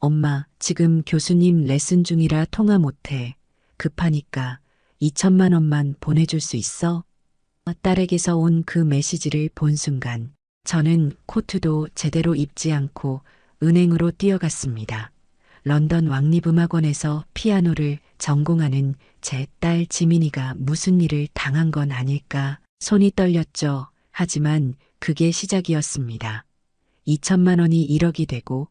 엄마, 지금 교수님 레슨 중이라 통화 못해. 급하니까 2천만 원만 보내줄 수 있어? 딸에게서 온 그 메시지를 본 순간 저는 코트도 제대로 입지 않고 은행으로 뛰어갔습니다. 런던 왕립음악원에서 피아노를 전공하는 제 딸 지민이가 무슨 일을 당한 건 아닐까 손이 떨렸죠. 하지만 그게 시작이었습니다. 2천만 원이 1억이 되고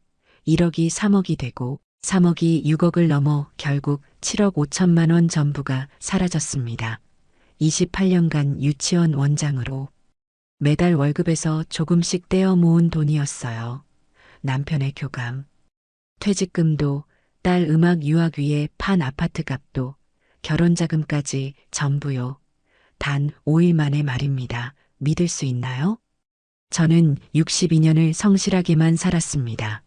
1억이 3억이 되고 3억이 6억을 넘어 결국 7억 5천만 원 전부가 사라졌습니다. 28년간 유치원 원장으로 매달 월급에서 조금씩 떼어 모은 돈이었어요. 남편의 교감, 퇴직금도 딸 음악 유학 위에 판 아파트 값도 결혼 자금까지 전부요. 단 5일 만의 말입니다. 믿을 수 있나요? 저는 62년을 성실하게만 살았습니다.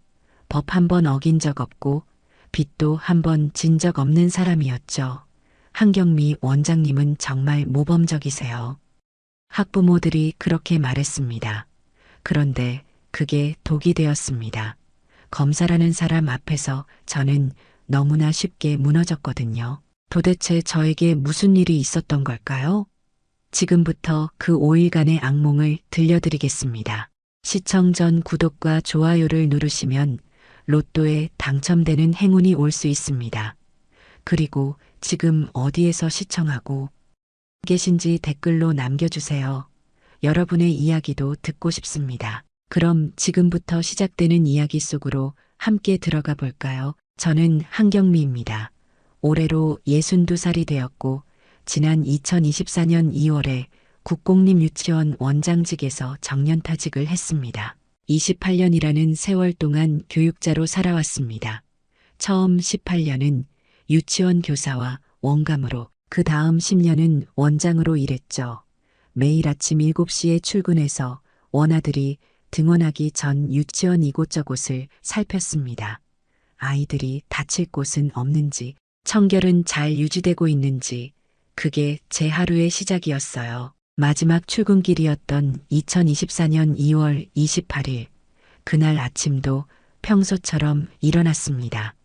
법 한 번 어긴 적 없고 빚도 한 번 진 적 없는 사람이었죠. 한경미 원장님은 정말 모범적이세요. 학부모들이 그렇게 말했습니다. 그런데 그게 독이 되었습니다. 검사라는 사람 앞에서 저는 너무나 쉽게 무너졌거든요. 도대체 저에게 무슨 일이 있었던 걸까요? 지금부터 그 5일간의 악몽을 들려드리겠습니다. 시청 전 구독과 좋아요를 누르시면 로또에 당첨되는 행운이 올 수 있습니다. 그리고 지금 어디에서 시청하고 계신지 댓글로 남겨주세요. 여러분의 이야기도 듣고 싶습니다. 그럼 지금부터 시작되는 이야기 속으로 함께 들어가 볼까요? 저는 한경미입니다. 올해로 62살이 되었고 지난 2024년 2월에 국공립유치원 원장직에서 정년퇴직을 했습니다. 28년이라는 세월 동안 교육자로 살아왔습니다. 처음 18년은 유치원 교사와 원감으로 그 다음 10년은 원장으로 일했죠. 매일 아침 7시에 출근해서 원아들이 등원하기 전 유치원 이곳저곳을 살폈습니다. 아이들이 다칠 곳은 없는지, 청결은 잘 유지되고 있는지, 그게 제 하루의 시작이었어요. 마지막 출근길이었던 2024년 2월 28일, 그날 아침도 평소처럼 일어났습니다.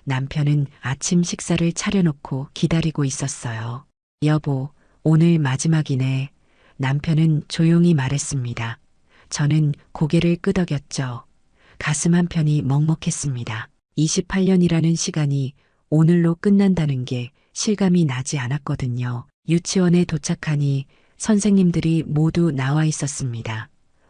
남편은 아침 식사를 차려놓고 기다리고 있었어요. 여보, 오늘 마지막이네. 남편은 조용히 말했습니다. 저는 고개를 끄덕였죠. 가슴 한편이 먹먹했습니다. 28년이라는 시간이 오늘로 끝난다는 게 실감이 나지 않았거든요. 유치원에 도착하니 선생님들이 모두 나와 있었습니다.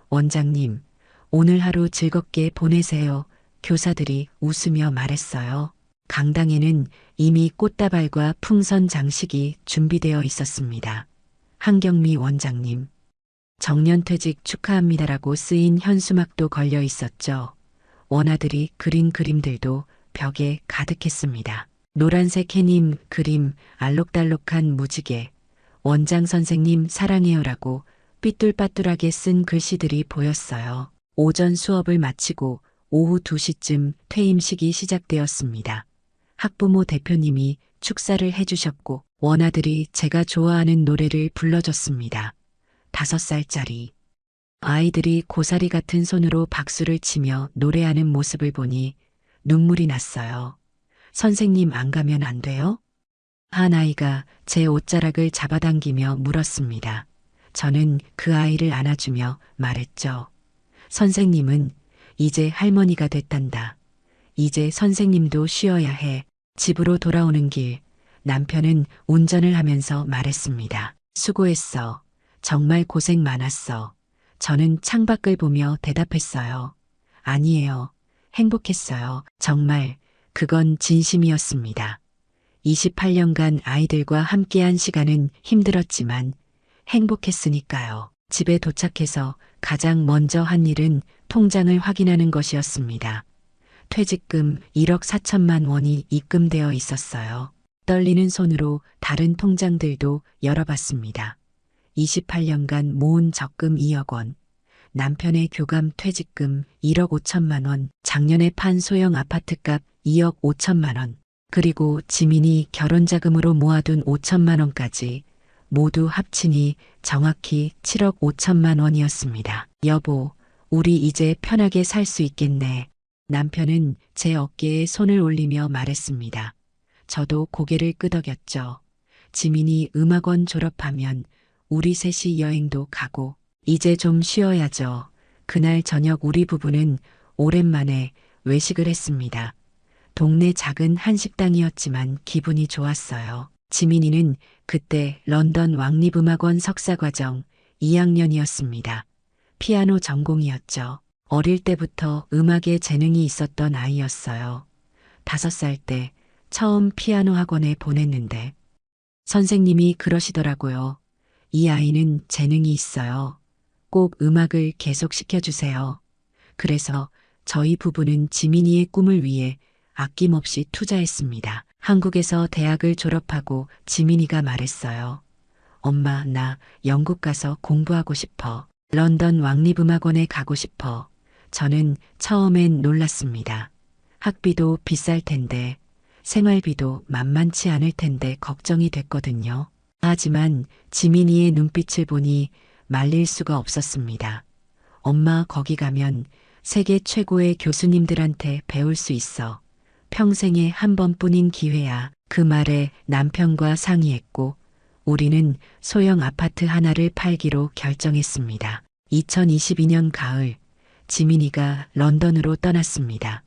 원장님, 오늘 하루 즐겁게 보내세요. 교사들이 웃으며 말했어요. 강당에는 이미 꽃다발과 풍선 장식이 준비되어 있었습니다. 한경미 원장님, 정년퇴직 축하합니다라고 쓰인 현수막도 걸려 있었죠. 원아들이 그린 그림들도 벽에 가득했습니다. 노란색 해님 그림, 알록달록한 무지개, 원장 선생님 사랑해요라고 삐뚤빠뚤하게 쓴 글씨들이 보였어요. 오전 수업을 마치고 오후 2시쯤 퇴임식이 시작되었습니다. 학부모 대표님이 축사를 해주셨고 원아들이 제가 좋아하는 노래를 불러줬습니다. 5살짜리 아이들이 고사리 같은 손으로 박수를 치며 노래하는 모습을 보니 눈물이 났어요. 선생님 안 가면 안 돼요? 한 아이가 제 옷자락을 잡아당기며 물었습니다. 저는 그 아이를 안아주며 말했죠. 선생님은 이제 할머니가 됐단다. 이제 선생님도 쉬어야 해. 집으로 돌아오는 길, 남편은 운전을 하면서 말했습니다. 수고했어. 정말 고생 많았어. 저는 창밖을 보며 대답했어요. 아니에요. 행복했어요. 정말 그건 진심이었습니다. 28년간 아이들과 함께한 시간은 힘들었지만 행복했으니까요. 집에 도착해서 가장 먼저 한 일은 통장을 확인하는 것이었습니다. 퇴직금 1억 4천만 원이 입금되어 있었어요. 떨리는 손으로 다른 통장들도 열어봤습니다. 28년간 모은 적금 2억 원, 남편의 교감 퇴직금 1억 5천만 원, 작년에 판 소형 아파트값 2억 5천만 원, 그리고 지민이 결혼자금으로 모아둔 5천만 원까지 모두 합치니 정확히 7억 5천만 원이었습니다. 여보, 우리 이제 편하게 살 수 있겠네. 남편은 제 어깨에 손을 올리며 말했습니다. 저도 고개를 끄덕였죠. 지민이 음악원 졸업하면 우리 셋이 여행도 가고 이제 좀 쉬어야죠. 그날 저녁 우리 부부는 오랜만에 외식을 했습니다. 동네 작은 한식당이었지만 기분이 좋았어요. 지민이는 그때 런던 왕립음악원 석사과정 2학년이었습니다. 피아노 전공이었죠. 어릴 때부터 음악에 재능이 있었던 아이였어요. 5살 때 처음 피아노 학원에 보냈는데 선생님이 그러시더라고요. 이 아이는 재능이 있어요. 꼭 음악을 계속 시켜주세요. 그래서 저희 부부는 지민이의 꿈을 위해 아낌없이 투자했습니다. 한국에서 대학을 졸업하고 지민이가 말했어요. 엄마, 나 영국 가서 공부하고 싶어. 런던 왕립음악원에 가고 싶어. 저는 처음엔 놀랐습니다. 학비도 비쌀 텐데, 생활비도 만만치 않을 텐데 걱정이 됐거든요. 하지만 지민이의 눈빛을 보니 말릴 수가 없었습니다. 엄마, 거기 가면 세계 최고의 교수님들한테 배울 수 있어. 평생에 한 번뿐인 기회야. 그 말에 남편과 상의했고 우리는 소형 아파트 하나를 팔기로 결정했습니다. 2022년 가을 지민이가 런던으로 떠났습니다.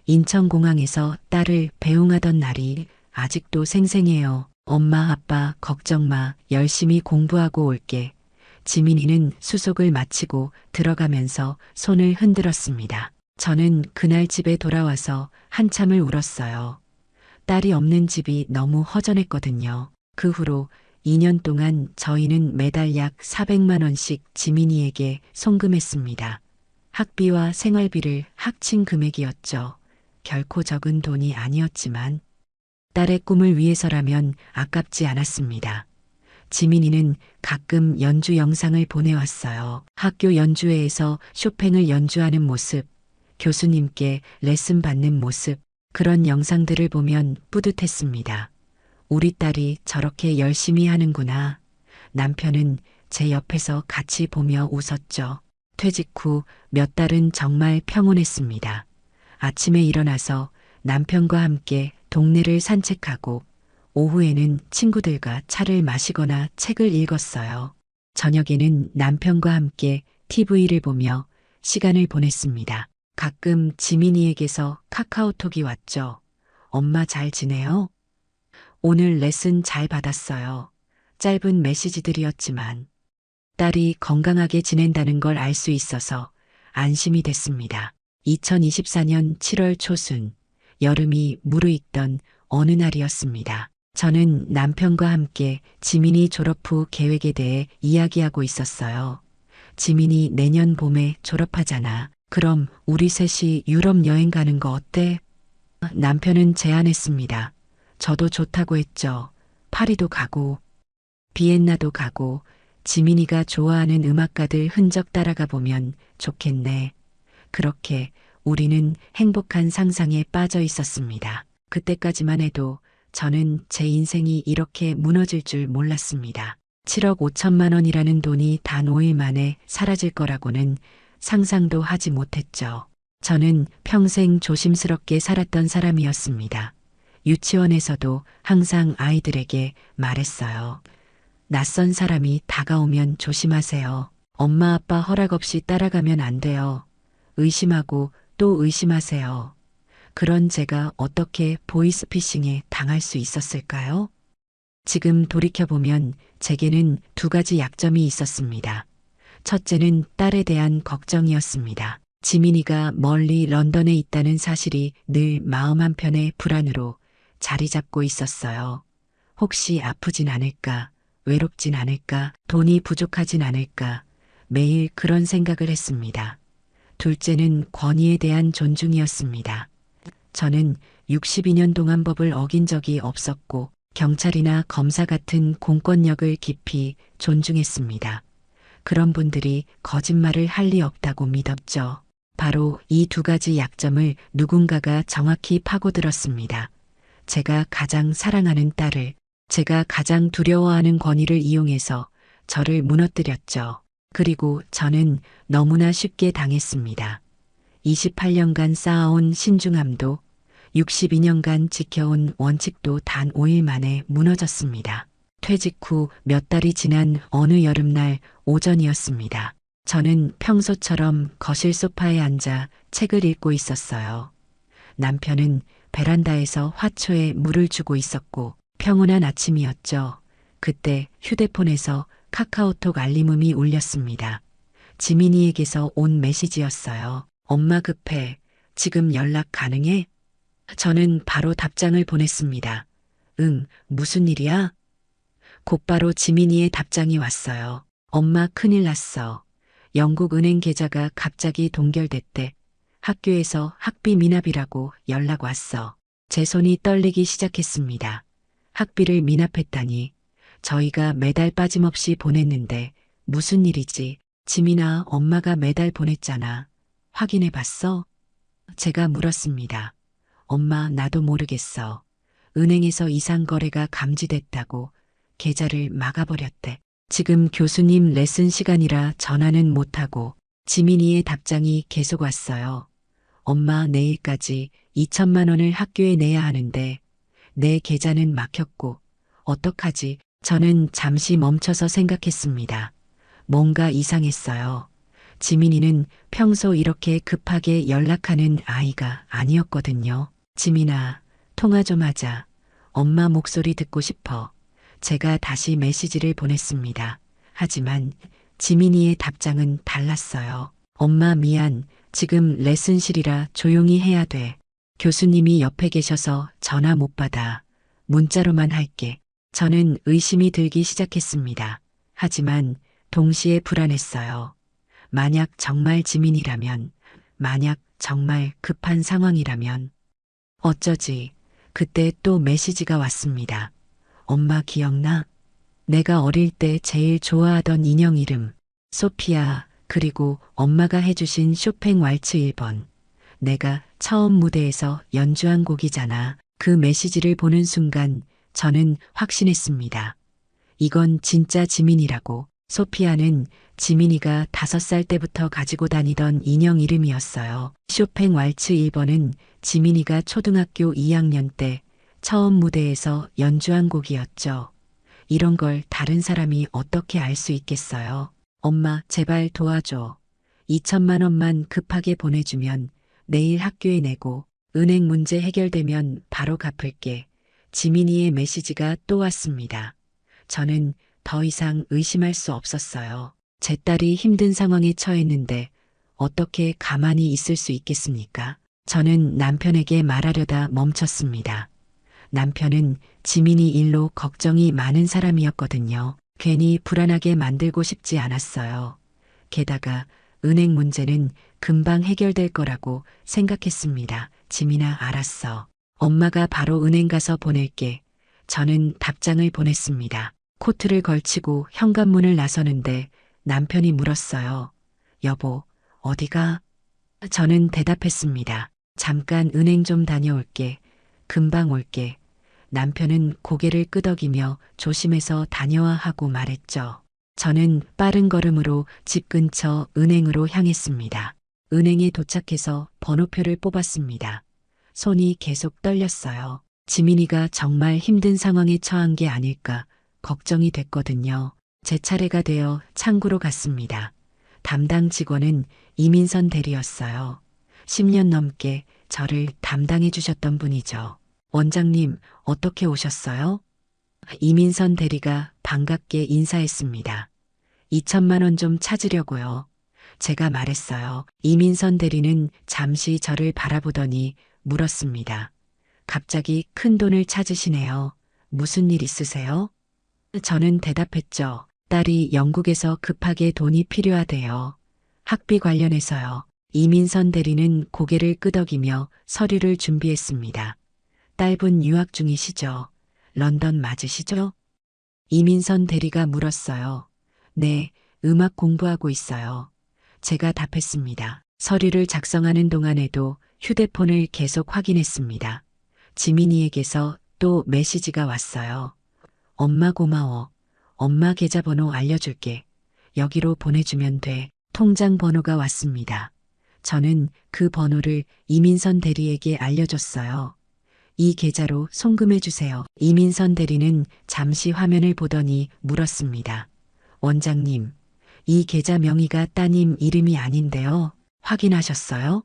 인천공항에서 딸을 배웅하던 날이 아직도 생생해요. 엄마, 아빠, 걱정 마. 열심히 공부하고 올게. 지민이는 수속을 마치고 들어가면서 손을 흔들었습니다. 저는 그날 집에 돌아와서 한참을 울었어요. 딸이 없는 집이 너무 허전했거든요. 그 후로 2년 동안 저희는 매달 약 400만 원씩 지민이에게 송금했습니다. 학비와 생활비를 합친 금액이었죠. 결코 적은 돈이 아니었지만 딸의 꿈을 위해서라면 아깝지 않았습니다. 지민이는 가끔 연주 영상을 보내왔어요. 학교 연주회에서 쇼팽을 연주하는 모습, 교수님께 레슨 받는 모습, 그런 영상들을 보면 뿌듯했습니다. 우리 딸이 저렇게 열심히 하는구나. 남편은 제 옆에서 같이 보며 웃었죠. 퇴직 후 몇 달은 정말 평온했습니다. 아침에 일어나서 남편과 함께 동네를 산책하고 오후에는 친구들과 차를 마시거나 책을 읽었어요. 저녁에는 남편과 함께 TV를 보며 시간을 보냈습니다. 가끔 지민이에게서 카카오톡이 왔죠. 엄마 잘 지내요? 오늘 레슨 잘 받았어요. 짧은 메시지들이었지만 딸이 건강하게 지낸다는 걸 알 수 있어서 안심이 됐습니다. 2024년 7월 초순, 여름이 무르익던 어느 날이었습니다. 저는 남편과 함께 지민이 졸업 후 계획에 대해 이야기하고 있었어요. 지민이 내년 봄에 졸업하잖아. 그럼 우리 셋이 유럽 여행 가는 거 어때? 남편은 제안했습니다. 저도 좋다고 했죠. 파리도 가고, 비엔나도 가고, 지민이가 좋아하는 음악가들 흔적 따라가 보면 좋겠네. 그렇게 우리는 행복한 상상에 빠져 있었습니다. 그때까지만 해도 저는 제 인생이 이렇게 무너질 줄 몰랐습니다. 7억 5천만 원이라는 돈이 단 5일 만에 사라질 거라고는 상상도 하지 못했죠. 저는 평생 조심스럽게 살았던 사람이었습니다. 유치원에서도 항상 아이들에게 말했어요. 낯선 사람이 다가오면 조심하세요. 엄마 아빠 허락 없이 따라가면 안 돼요. 의심하고 또 의심하세요. 그런 제가 어떻게 보이스피싱에 당할 수 있었을까요? 지금 돌이켜보면 제게는 2가지 약점이 있었습니다. 첫째는 딸에 대한 걱정이었습니다. 지민이가 멀리 런던에 있다는 사실이 늘 마음 한편의 불안으로 자리 잡고 있었어요. 혹시 아프진 않을까? 외롭진 않을까? 돈이 부족하진 않을까? 매일 그런 생각을 했습니다. 둘째는 권위에 대한 존중이었습니다. 저는 62년 동안 법을 어긴 적이 없었고 경찰이나 검사 같은 공권력을 깊이 존중했습니다. 그런 분들이 거짓말을 할 리 없다고 믿었죠. 바로 이 2가지 약점을 누군가가 정확히 파고들었습니다. 제가 가장 사랑하는 딸을, 제가 가장 두려워하는 권위를 이용해서 저를 무너뜨렸죠. 그리고 저는 너무나 쉽게 당했습니다. 28년간 쌓아온 신중함도 62년간 지켜온 원칙도 단 5일 만에 무너졌습니다. 퇴직 후 몇 달이 지난 어느 여름날 오전이었습니다. 저는 평소처럼 거실 소파에 앉아 책을 읽고 있었어요. 남편은 베란다에서 화초에 물을 주고 있었고 평온한 아침이었죠. 그때 휴대폰에서 카카오톡 알림음이 울렸습니다. 지민이에게서 온 메시지였어요. 엄마 급해. 지금 연락 가능해? 저는 바로 답장을 보냈습니다. 응, 무슨 일이야? 곧바로 지민이의 답장이 왔어요. 엄마 큰일 났어. 영국 은행 계좌가 갑자기 동결됐대. 학교에서 학비 미납이라고 연락 왔어. 제 손이 떨리기 시작했습니다. 학비를 미납했다니. 저희가 매달 빠짐없이 보냈는데 무슨 일이지? 지민아, 엄마가 매달 보냈잖아. 확인해 봤어? 제가 물었습니다. 엄마, 나도 모르겠어. 은행에서 이상 거래가 감지됐다고 계좌를 막아버렸대. 지금 교수님 레슨 시간이라 전화는 못하고 지민이의 답장이 계속 왔어요. 엄마, 내일까지 2천만 원을 학교에 내야 하는데 내 계좌는 막혔고 어떡하지? 저는 잠시 멈춰서 생각했습니다. 뭔가 이상했어요. 지민이는 평소 이렇게 급하게 연락하는 아이가 아니었거든요. 지민아, 통화 좀 하자. 엄마 목소리 듣고 싶어. 제가 다시 메시지를 보냈습니다. 하지만 지민이의 답장은 달랐어요. 엄마 미안. 지금 레슨실이라 조용히 해야 돼. 교수님이 옆에 계셔서 전화 못 받아. 문자로만 할게. 저는 의심이 들기 시작했습니다. 하지만 동시에 불안했어요. 만약 정말 지민이라면, 만약 정말 급한 상황이라면, 어쩌지? 그때 또 메시지가 왔습니다. 엄마 기억나? 내가 어릴 때 제일 좋아하던 인형 이름, 소피아, 그리고 엄마가 해주신 쇼팽 왈츠 1번. 내가 처음 무대에서 연주한 곡이잖아. 그 메시지를 보는 순간 저는 확신했습니다. 이건 진짜 지민이라고. 소피아는 지민이가 5살 때부터 가지고 다니던 인형 이름이었어요. 쇼팽 왈츠 1번은 지민이가 초등학교 2학년 때 처음 무대에서 연주한 곡이었죠. 이런 걸 다른 사람이 어떻게 알 수 있겠어요? 엄마, 제발 도와줘. 2천만 원만 급하게 보내주면 내일 학교에 내고 은행 문제 해결되면 바로 갚을게. 지민이의 메시지가 또 왔습니다. 저는 더 이상 의심할 수 없었어요. 제 딸이 힘든 상황에 처했는데 어떻게 가만히 있을 수 있겠습니까? 저는 남편에게 말하려다 멈췄습니다. 남편은 지민이 일로 걱정이 많은 사람이었거든요. 괜히 불안하게 만들고 싶지 않았어요. 게다가 은행 문제는 금방 해결될 거라고 생각했습니다. 지민아, 알았어. 엄마가 바로 은행 가서 보낼게. 저는 답장을 보냈습니다. 코트를 걸치고 현관문을 나서는데 남편이 물었어요. 여보, 어디가? 저는 대답했습니다. 잠깐 은행 좀 다녀올게. 금방 올게. 남편은 고개를 끄덕이며 조심해서 다녀와 하고 말했죠. 저는 빠른 걸음으로 집 근처 은행으로 향했습니다. 은행에 도착해서 번호표를 뽑았습니다. 손이 계속 떨렸어요. 지민이가 정말 힘든 상황에 처한 게 아닐까 걱정이 됐거든요. 제 차례가 되어 창구로 갔습니다. 담당 직원은 이민선 대리였어요. 10년 넘게 저를 담당해 주셨던 분이죠. 원장님, 어떻게 오셨어요? 이민선 대리가 반갑게 인사했습니다. 2천만 원 좀 찾으려고요. 제가 말했어요. 이민선 대리는 잠시 저를 바라보더니 물었습니다. 갑자기 큰 돈을 찾으시네요. 무슨 일 있으세요? 저는 대답했죠. 딸이 영국에서 급하게 돈이 필요하대요. 학비 관련해서요. 이민선 대리는 고개를 끄덕이며 서류를 준비했습니다. 딸분 유학 중이시죠? 런던 맞으시죠? 이민선 대리가 물었어요. 네, 음악 공부하고 있어요. 제가 답했습니다. 서류를 작성하는 동안에도 휴대폰을 계속 확인했습니다. 지민이에게서 또 메시지가 왔어요. 엄마 고마워. 엄마 계좌번호 알려줄게. 여기로 보내주면 돼. 통장 번호가 왔습니다. 저는 그 번호를 이민선 대리에게 알려줬어요. 이 계좌로 송금해 주세요. 이민선 대리는 잠시 화면을 보더니 물었습니다. 원장님, 이 계좌 명의가 따님 이름이 아닌데요. 확인하셨어요?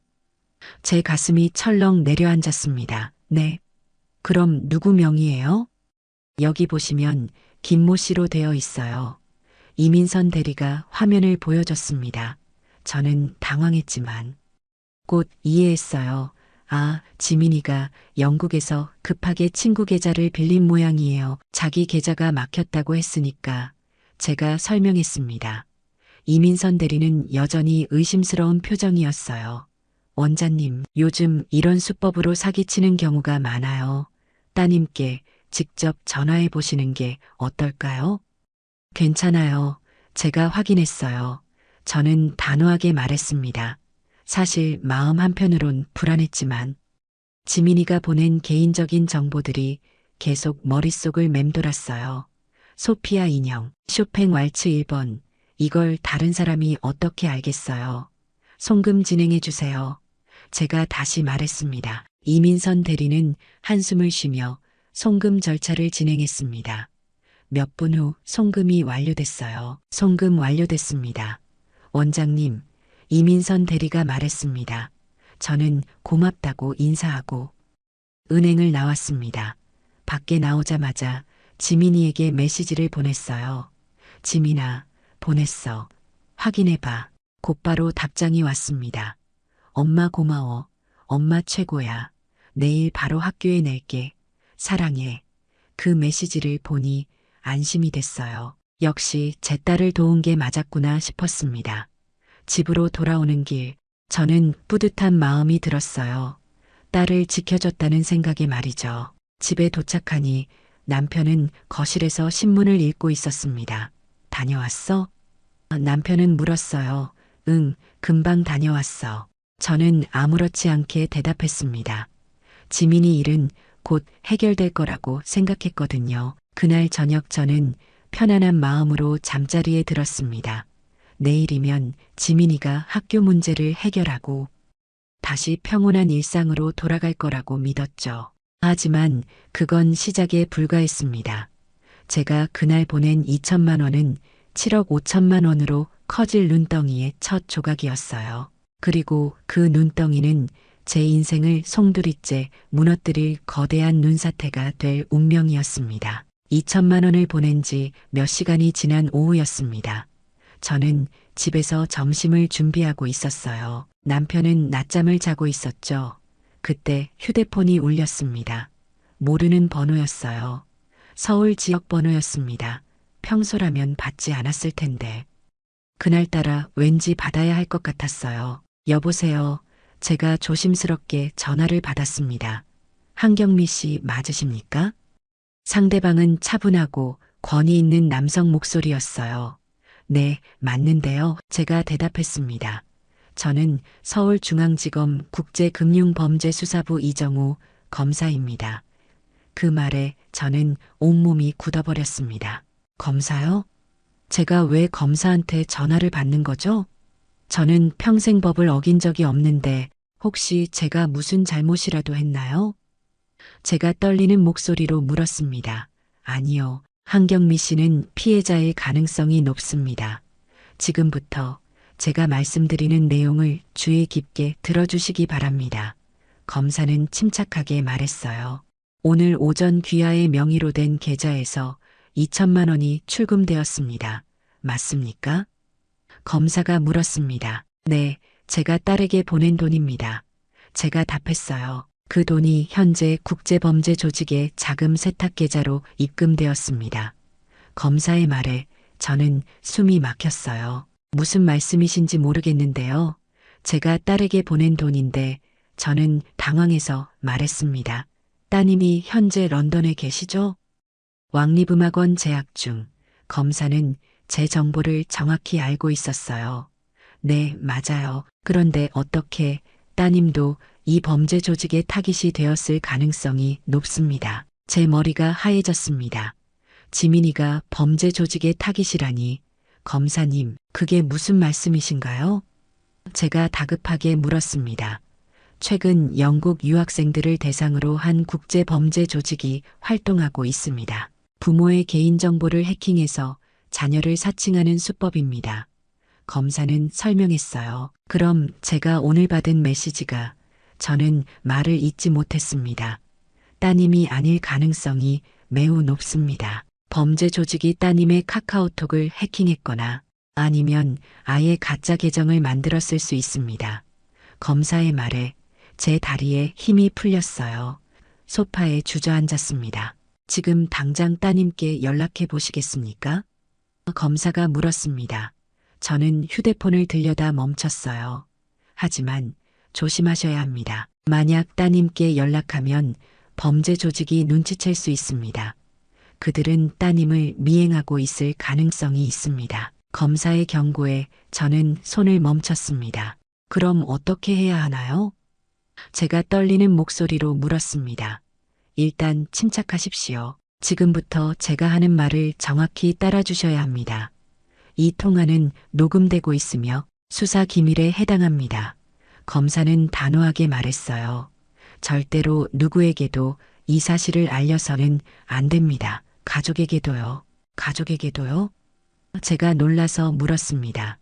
제 가슴이 철렁 내려앉았습니다. 네. 그럼 누구 명의예요? 여기 보시면 김모 씨로 되어 있어요. 이민선 대리가 화면을 보여줬습니다. 저는 당황했지만 곧 이해했어요. 아, 지민이가 영국에서 급하게 친구 계좌를 빌린 모양이에요. 자기 계좌가 막혔다고 했으니까 제가 설명했습니다. 이민선 대리는 여전히 의심스러운 표정이었어요. 원장님, 요즘 이런 수법으로 사기치는 경우가 많아요. 따님께 직접 전화해 보시는 게 어떨까요? 괜찮아요. 제가 확인했어요. 저는 단호하게 말했습니다. 사실 마음 한편으론 불안했지만 지민이가 보낸 개인적인 정보들이 계속 머릿속을 맴돌았어요. 소피아 인형, 쇼팽 왈츠 1번. 이걸 다른 사람이 어떻게 알겠어요? 송금 진행해 주세요. 제가 다시 말했습니다. 이민선 대리는 한숨을 쉬며 송금 절차를 진행했습니다. 몇 분 후 송금이 완료됐어요. 송금 완료됐습니다. 원장님, 이민선 대리가 말했습니다. 저는 고맙다고 인사하고 은행을 나왔습니다. 밖에 나오자마자 지민이에게 메시지를 보냈어요. 지민아, 보냈어. 확인해봐. 곧바로 답장이 왔습니다. 엄마 고마워. 엄마 최고야. 내일 바로 학교에 낼게. 사랑해. 그 메시지를 보니 안심이 됐어요. 역시 제 딸을 도운 게 맞았구나 싶었습니다. 집으로 돌아오는 길, 저는 뿌듯한 마음이 들었어요. 딸을 지켜줬다는 생각에 말이죠. 집에 도착하니 남편은 거실에서 신문을 읽고 있었습니다. 다녀왔어? 남편은 물었어요. 응, 금방 다녀왔어. 저는 아무렇지 않게 대답했습니다. 지민이 일은 곧 해결될 거라고 생각했거든요. 그날 저녁 저는 편안한 마음으로 잠자리에 들었습니다. 내일이면 지민이가 학교 문제를 해결하고 다시 평온한 일상으로 돌아갈 거라고 믿었죠. 하지만 그건 시작에 불과했습니다. 제가 그날 보낸 2천만 원은 7억 5천만 원으로 커질 눈덩이의 첫 조각이었어요. 그리고 그 눈덩이는 제 인생을 송두리째 무너뜨릴 거대한 눈사태가 될 운명이었습니다. 2천만 원을 보낸 지 몇 시간이 지난 오후였습니다. 저는 집에서 점심을 준비하고 있었어요. 남편은 낮잠을 자고 있었죠. 그때 휴대폰이 울렸습니다. 모르는 번호였어요. 서울 지역 번호였습니다. 평소라면 받지 않았을 텐데. 그날따라 왠지 받아야 할 것 같았어요. 여보세요. 제가 조심스럽게 전화를 받았습니다. 한경미 씨 맞으십니까? 상대방은 차분하고 권위 있는 남성 목소리였어요. 네, 맞는데요. 제가 대답했습니다. 저는 서울중앙지검 국제금융범죄수사부 이정우 검사입니다. 그 말에 저는 온몸이 굳어버렸습니다. 검사요? 제가 왜 검사한테 전화를 받는 거죠? 저는 평생 법을 어긴 적이 없는데 혹시 제가 무슨 잘못이라도 했나요? 제가 떨리는 목소리로 물었습니다. 아니요. 한경미 씨는 피해자일 가능성이 높습니다. 지금부터 제가 말씀드리는 내용을 주의 깊게 들어주시기 바랍니다. 검사는 침착하게 말했어요. 오늘 오전 귀하의 명의로 된 계좌에서 2천만 원이 출금되었습니다. 맞습니까? 검사가 물었습니다. 네, 제가 딸에게 보낸 돈입니다. 제가 답했어요. 그 돈이 현재 국제범죄 조직의 자금 세탁 계좌로 입금되었습니다. 검사의 말에 저는 숨이 막혔어요. 무슨 말씀이신지 모르겠는데요. 제가 딸에게 보낸 돈인데 저는 당황해서 말했습니다. 따님이 현재 런던에 계시죠? 왕립음악원 재학 중. 검사는 제 정보를 정확히 알고 있었어요. 네, 맞아요. 그런데 어떻게 따님도 이 범죄 조직의 타깃이 되었을 가능성이 높습니다. 제 머리가 하얘졌습니다. 지민이가 범죄 조직의 타깃이라니. 검사님, 그게 무슨 말씀이신가요? 제가 다급하게 물었습니다. 최근 영국 유학생들을 대상으로 한 국제 범죄 조직이 활동하고 있습니다. 부모의 개인정보를 해킹해서 자녀를 사칭하는 수법입니다. 검사는 설명했어요. 그럼 제가 오늘 받은 메시지가 저는 말을 잇지 못했습니다. 따님이 아닐 가능성이 매우 높습니다. 범죄 조직이 따님의 카카오톡을 해킹했거나 아니면 아예 가짜 계정을 만들었을 수 있습니다. 검사의 말에 제 다리에 힘이 풀렸어요. 소파에 주저앉았습니다. 지금 당장 따님께 연락해 보시겠습니까? 검사가 물었습니다. 저는 휴대폰을 들여다 멈췄어요. 하지만 조심하셔야 합니다. 만약 따님께 연락하면 범죄 조직이 눈치챌 수 있습니다. 그들은 따님을 미행하고 있을 가능성이 있습니다. 검사의 경고에 저는 손을 멈췄습니다. 그럼 어떻게 해야 하나요? 제가 떨리는 목소리로 물었습니다. 일단 침착하십시오. 지금부터 제가 하는 말을 정확히 따라주셔야 합니다. 이 통화는 녹음되고 있으며 수사 기밀에 해당합니다. 검사는 단호하게 말했어요. 절대로 누구에게도 이 사실을 알려서는 안 됩니다. 가족에게도요. 가족에게도요? 제가 놀라서 물었습니다.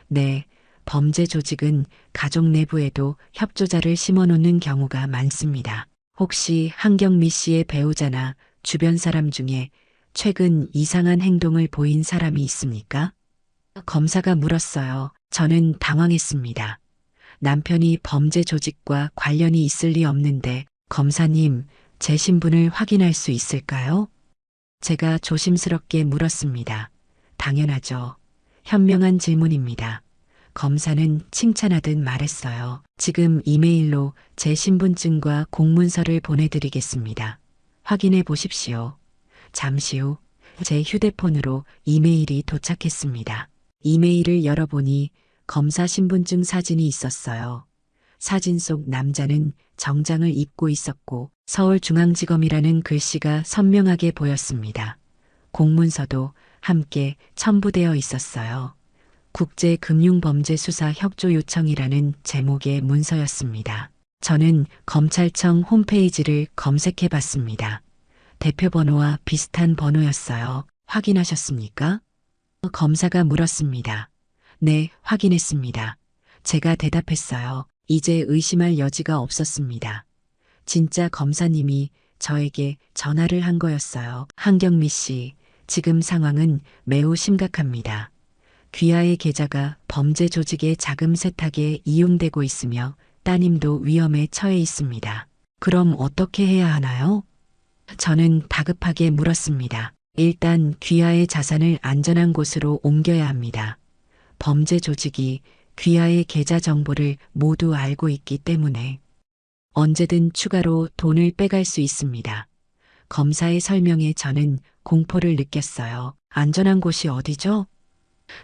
네, 범죄 조직은 가족 내부에도 협조자를 심어놓는 경우가 많습니다. 혹시 한경미 씨의 배우자나 주변 사람 중에 최근 이상한 행동을 보인 사람이 있습니까? 검사가 물었어요. 저는 당황했습니다. 남편이 범죄 조직과 관련이 있을 리 없는데 검사님, 제 신분을 확인할 수 있을까요? 제가 조심스럽게 물었습니다. 당연하죠. 현명한 질문입니다. 검사는 칭찬하듯 말했어요. 지금 이메일로 제 신분증과 공문서를 보내드리겠습니다. 확인해 보십시오. 잠시 후 제 휴대폰으로 이메일이 도착했습니다. 이메일을 열어보니 검사 신분증 사진이 있었어요. 사진 속 남자는 정장을 입고 있었고 서울중앙지검이라는 글씨가 선명하게 보였습니다. 공문서도 함께 첨부되어 있었어요. 국제금융범죄수사 협조 요청이라는 제목의 문서였습니다. 저는 검찰청 홈페이지를 검색해 봤습니다. 대표번호와 비슷한 번호였어요. 확인하셨습니까? 검사가 물었습니다. 네, 확인했습니다. 제가 대답했어요. 이제 의심할 여지가 없었습니다. 진짜 검사님이 저에게 전화를 한 거였어요. 한경미 씨, 지금 상황은 매우 심각합니다. 귀하의 계좌가 범죄 조직의 자금 세탁에 이용되고 있으며 따님도 위험에 처해 있습니다. 그럼 어떻게 해야 하나요? 저는 다급하게 물었습니다. 일단 귀하의 자산을 안전한 곳으로 옮겨야 합니다. 범죄 조직이 귀하의 계좌 정보를 모두 알고 있기 때문에 언제든 추가로 돈을 빼갈 수 있습니다. 검사의 설명에 저는 공포를 느꼈어요. 안전한 곳이 어디죠?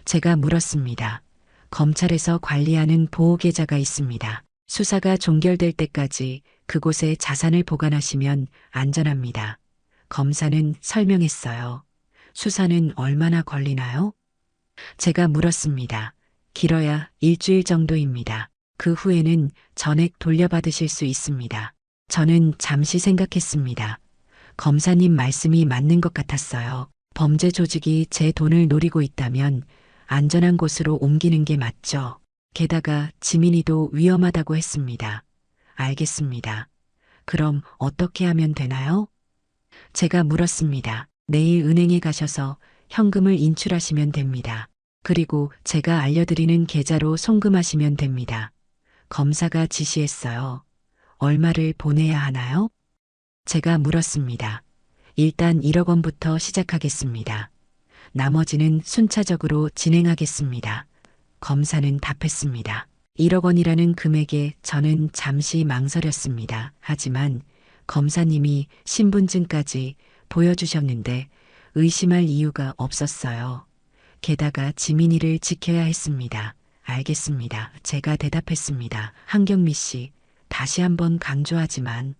제가 물었습니다. 검찰에서 관리하는 보호계좌가 있습니다. 수사가 종결될 때까지 그곳에 자산을 보관하시면 안전합니다. 검사는 설명했어요. 수사는 얼마나 걸리나요? 제가 물었습니다. 길어야 일주일 정도입니다. 그 후에는 전액 돌려받으실 수 있습니다. 저는 잠시 생각했습니다. 검사님 말씀이 맞는 것 같았어요. 범죄 조직이 제 돈을 노리고 있다면 안전한 곳으로 옮기는 게 맞죠. 게다가 지민이도 위험하다고 했습니다. 알겠습니다. 그럼 어떻게 하면 되나요? 제가 물었습니다. 내일 은행에 가셔서 현금을 인출하시면 됩니다. 그리고 제가 알려드리는 계좌로 송금하시면 됩니다. 검사가 지시했어요. 얼마를 보내야 하나요? 제가 물었습니다. 일단 1억 원부터 시작하겠습니다. 나머지는 순차적으로 진행하겠습니다. 검사는 답했습니다. 1억 원이라는 금액에 저는 잠시 망설였습니다. 하지만 검사님이 신분증까지 보여주셨는데 의심할 이유가 없었어요. 게다가 지민이를 지켜야 했습니다. 알겠습니다. 제가 대답했습니다. 한경미 씨, 다시 한번 강조하지만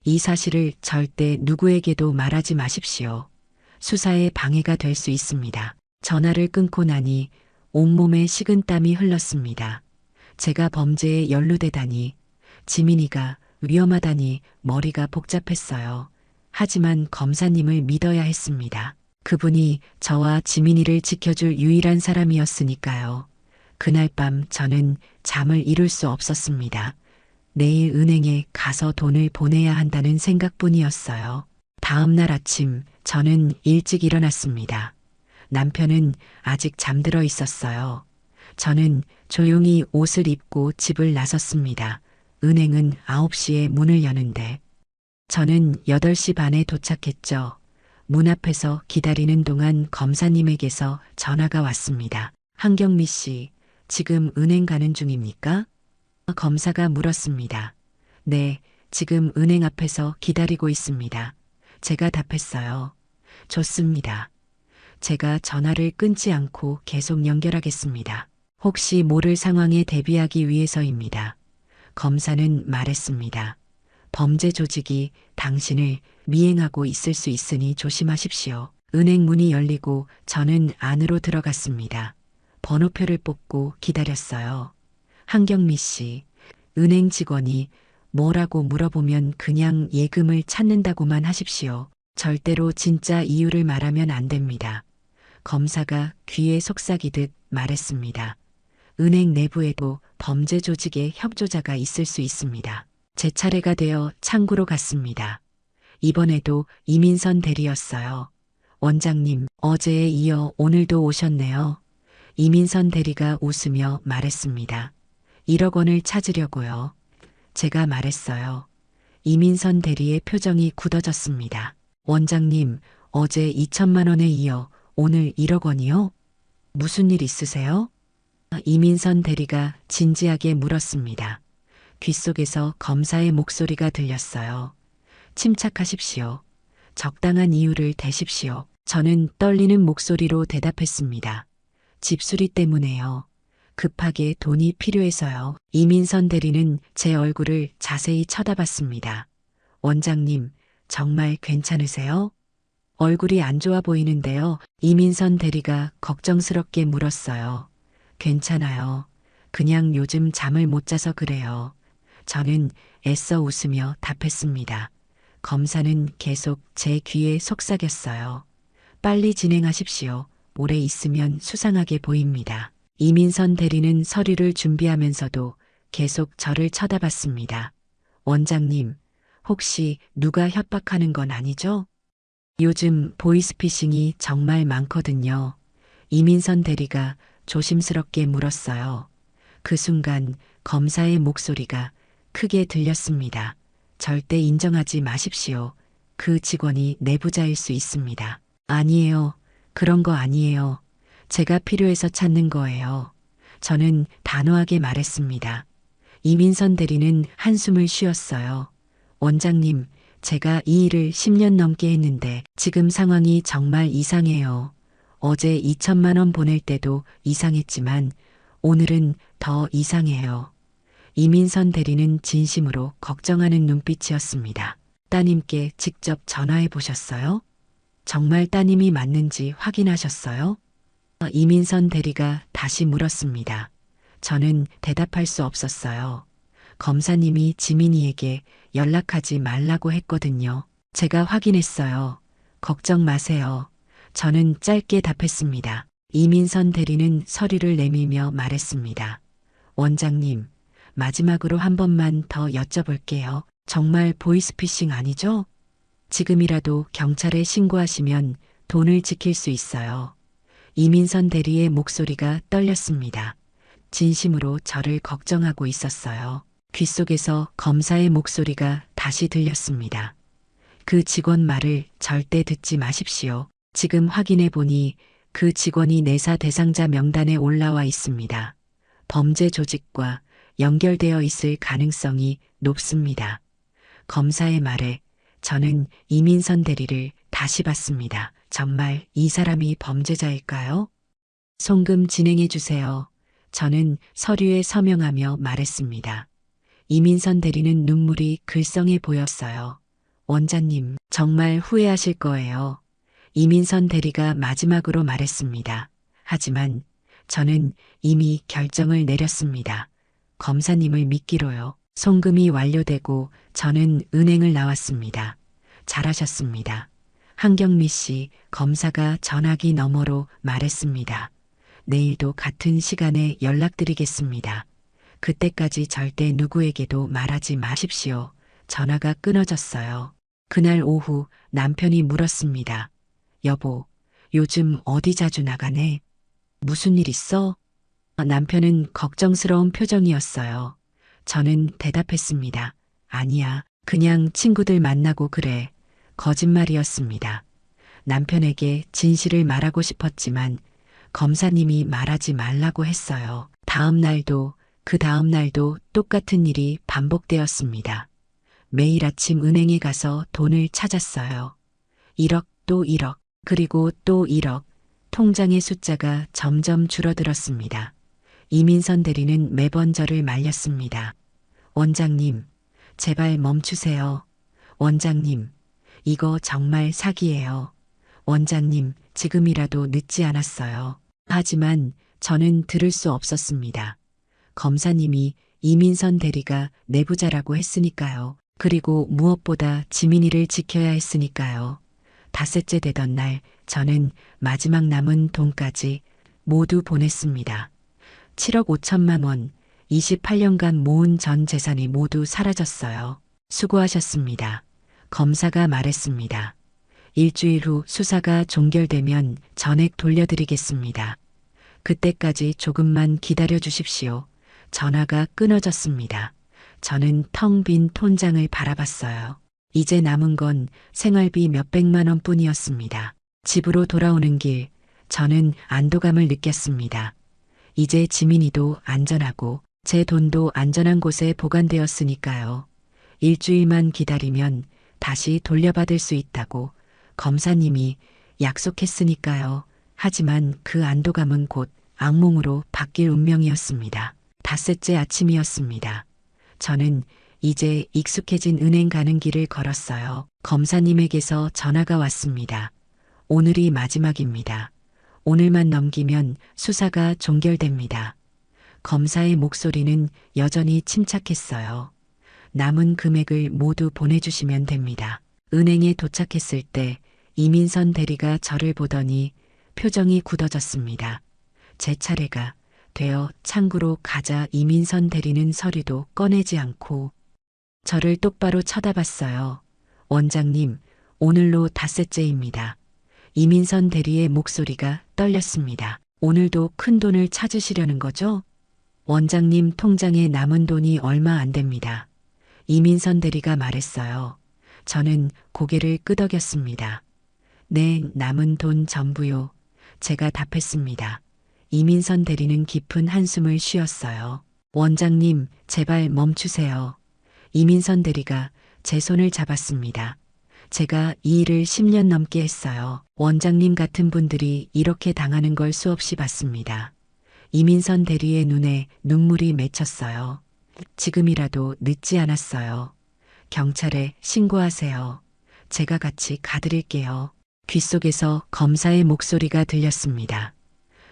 이 사실을 절대 누구에게도 말하지 마십시오. 수사에 방해가 될 수 있습니다. 전화를 끊고 나니 온몸에 식은땀이 흘렀습니다. 제가 범죄에 연루되다니, 지민이가 위험하다니 머리가 복잡했어요. 하지만 검사님을 믿어야 했습니다. 그분이 저와 지민이를 지켜줄 유일한 사람이었으니까요. 그날 밤 저는 잠을 이룰 수 없었습니다. 내일 은행에 가서 돈을 보내야 한다는 생각뿐이었어요. 다음 날 아침 저는 일찍 일어났습니다. 남편은 아직 잠들어 있었어요. 저는 조용히 옷을 입고 집을 나섰습니다. 은행은 9시에 문을 여는데 저는 8시 반에 도착했죠. 문 앞에서 기다리는 동안 검사님에게서 전화가 왔습니다. 한경미 씨, 지금 은행 가는 중입니까? 검사가 물었습니다. 네, 지금 은행 앞에서 기다리고 있습니다. 제가 답했어요. 좋습니다. 제가 전화를 끊지 않고 계속 연결하겠습니다. 혹시 모를 상황에 대비하기 위해서입니다. 검사는 말했습니다. 범죄 조직이 당신을 미행하고 있을 수 있으니 조심하십시오. 은행 문이 열리고 저는 안으로 들어갔습니다. 번호표를 뽑고 기다렸어요. 한경미 씨, 은행 직원이 뭐라고 물어보면 그냥 예금을 찾는다고만 하십시오. 절대로 진짜 이유를 말하면 안 됩니다. 검사가 귀에 속삭이듯 말했습니다. 은행 내부에도 범죄 조직의 협조자가 있을 수 있습니다. 제 차례가 되어 창구로 갔습니다. 이번에도 이민선 대리였어요. 원장님, 어제에 이어 오늘도 오셨네요. 이민선 대리가 웃으며 말했습니다. 1억 원을 찾으려고요. 제가 말했어요. 이민선 대리의 표정이 굳어졌습니다. 원장님, 어제 2천만 원에 이어 오늘 1억 원이요? 무슨 일 있으세요? 이민선 대리가 진지하게 물었습니다. 귓속에서 검사의 목소리가 들렸어요. 침착하십시오. 적당한 이유를 대십시오. 저는 떨리는 목소리로 대답했습니다. 집수리 때문에요. 급하게 돈이 필요해서요. 이민선 대리는 제 얼굴을 자세히 쳐다봤습니다. 원장님, 정말 괜찮으세요? 얼굴이 안 좋아 보이는데요. 이민선 대리가 걱정스럽게 물었어요. 괜찮아요. 그냥 요즘 잠을 못 자서 그래요. 저는 애써 웃으며 답했습니다. 검사는 계속 제 귀에 속삭였어요. 빨리 진행하십시오. 오래 있으면 수상하게 보입니다. 이민선 대리는 서류를 준비하면서도 계속 저를 쳐다봤습니다. 원장님, 혹시 누가 협박하는 건 아니죠? 요즘 보이스피싱이 정말 많거든요. 이민선 대리가 조심스럽게 물었어요. 그 순간 검사의 목소리가 크게 들렸습니다. 절대 인정하지 마십시오. 그 직원이 내부자일 수 있습니다. 아니에요. 그런 거 아니에요. 제가 필요해서 찾는 거예요. 저는 단호하게 말했습니다. 이민선 대리는 한숨을 쉬었어요. 원장님, 제가 이 일을 10년 넘게 했는데 지금 상황이 정말 이상해요. 어제 2천만 원 보낼 때도 이상했지만 오늘은 더 이상해요. 이민선 대리는 진심으로 걱정하는 눈빛이었습니다. 따님께 직접 전화해 보셨어요? 정말 따님이 맞는지 확인하셨어요? 이민선 대리가 다시 물었습니다. 저는 대답할 수 없었어요. 검사님이 지민이에게 연락하지 말라고 했거든요. 제가 확인했어요. 걱정 마세요. 저는 짧게 답했습니다. 이민선 대리는 서류를 내밀며 말했습니다. 원장님, 마지막으로 한 번만 더 여쭤볼게요. 정말 보이스피싱 아니죠? 지금이라도 경찰에 신고하시면 돈을 지킬 수 있어요. 이민선 대리의 목소리가 떨렸습니다. 진심으로 저를 걱정하고 있었어요. 귓속에서 검사의 목소리가 다시 들렸습니다. 그 직원 말을 절대 듣지 마십시오. 지금 확인해 보니 그 직원이 내사 대상자 명단에 올라와 있습니다. 범죄 조직과 연결되어 있을 가능성이 높습니다. 검사의 말에 저는 이민선 대리를 다시 봤습니다. 정말 이 사람이 범죄자일까요? 송금 진행해 주세요. 저는 서류에 서명하며 말했습니다. 이민선 대리는 눈물이 글썽해 보였어요. 원장님, 정말 후회하실 거예요. 이민선 대리가 마지막으로 말했습니다. 하지만 저는 이미 결정을 내렸습니다. 검사님을 믿기로요. 송금이 완료되고 저는 은행을 나왔습니다. 잘하셨습니다. 한경미 씨, 검사가 전화기 너머로 말했습니다. 내일도 같은 시간에 연락드리겠습니다. 그때까지 절대 누구에게도 말하지 마십시오. 전화가 끊어졌어요. 그날 오후 남편이 물었습니다. 여보, 요즘 어디 자주 나가네? 무슨 일 있어? 남편은 걱정스러운 표정이었어요. 저는 대답했습니다. 아니야, 그냥 친구들 만나고 그래. 거짓말이었습니다. 남편에게 진실을 말하고 싶었지만 검사님이 말하지 말라고 했어요. 다음 날도 그 다음 날도 똑같은 일이 반복되었습니다. 매일 아침 은행에 가서 돈을 찾았어요. 1억 또 1억 그리고 또 1억. 통장의 숫자가 점점 줄어들었습니다. 이민선 대리는 매번 저를 말렸습니다. 원장님, 제발 멈추세요. 원장님, 이거 정말 사기예요. 원장님, 지금이라도 늦지 않았어요. 하지만 저는 들을 수 없었습니다. 검사님이 이민선 대리가 내부자라고 했으니까요. 그리고 무엇보다 지민이를 지켜야 했으니까요. 닷새째 되던 날 저는 마지막 남은 돈까지 모두 보냈습니다. 7억 5천만 원, 28년간 모은 전 재산이 모두 사라졌어요. 수고하셨습니다. 검사가 말했습니다. 일주일 후 수사가 종결되면 전액 돌려드리겠습니다. 그때까지 조금만 기다려 주십시오. 전화가 끊어졌습니다. 저는 텅 빈 통장을 바라봤어요. 이제 남은 건 생활비 몇백만 원 뿐이었습니다. 집으로 돌아오는 길, 저는 안도감을 느꼈습니다. 이제 지민이도 안전하고 제 돈도 안전한 곳에 보관되었으니까요. 일주일만 기다리면 다시 돌려받을 수 있다고 검사님이 약속했으니까요. 하지만 그 안도감은 곧 악몽으로 바뀔 운명이었습니다. 닷새째 아침이었습니다. 저는 이제 익숙해진 은행 가는 길을 걸었어요. 검사님에게서 전화가 왔습니다. 오늘이 마지막입니다. 오늘만 넘기면 수사가 종결됩니다. 검사의 목소리는 여전히 침착했어요. 남은 금액을 모두 보내주시면 됩니다. 은행에 도착했을 때 이민선 대리가 저를 보더니 표정이 굳어졌습니다. 제 차례가 되어 창구로 가자 이민선 대리는 서류도 꺼내지 않고 저를 똑바로 쳐다봤어요. 원장님, 오늘로 닷새째입니다. 이민선 대리의 목소리가 떨렸습니다. 오늘도 큰 돈을 찾으시려는 거죠? 원장님 통장에 남은 돈이 얼마 안 됩니다. 이민선 대리가 말했어요. 저는 고개를 끄덕였습니다. 네, 남은 돈 전부요. 제가 답했습니다. 이민선 대리는 깊은 한숨을 쉬었어요. 원장님, 제발 멈추세요. 이민선 대리가 제 손을 잡았습니다. 제가 이 일을 10년 넘게 했어요. 원장님 같은 분들이 이렇게 당하는 걸 수없이 봤습니다. 이민선 대리의 눈에 눈물이 맺혔어요. 지금이라도 늦지 않았어요. 경찰에 신고하세요. 제가 같이 가드릴게요. 귓속에서 검사의 목소리가 들렸습니다.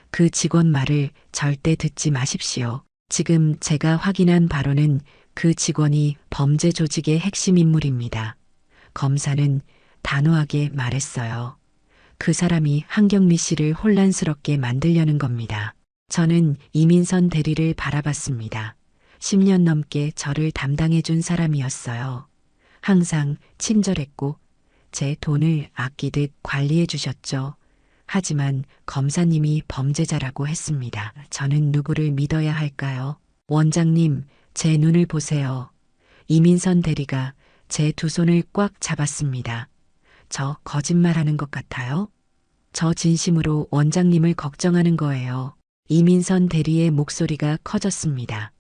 그 직원 말을 절대 듣지 마십시오. 지금 제가 확인한 바로는 그 직원이 범죄 조직의 핵심 인물입니다. 검사는 단호하게 말했어요. 그 사람이 한경미 씨를 혼란스럽게 만들려는 겁니다. 저는 이민선 대리를 바라봤습니다. 10년 넘게 저를 담당해 준 사람이었어요. 항상 친절했고 제 돈을 아끼듯 관리해 주셨죠. 하지만 검사님이 범죄자라고 했습니다. 저는 누구를 믿어야 할까요? 원장님, 제 눈을 보세요. 이민선 대리가 제 두 손을 꽉 잡았습니다. 저 거짓말하는 것 같아요? 저 진심으로 원장님을 걱정하는 거예요. 이민선 대리의 목소리가 커졌습니다.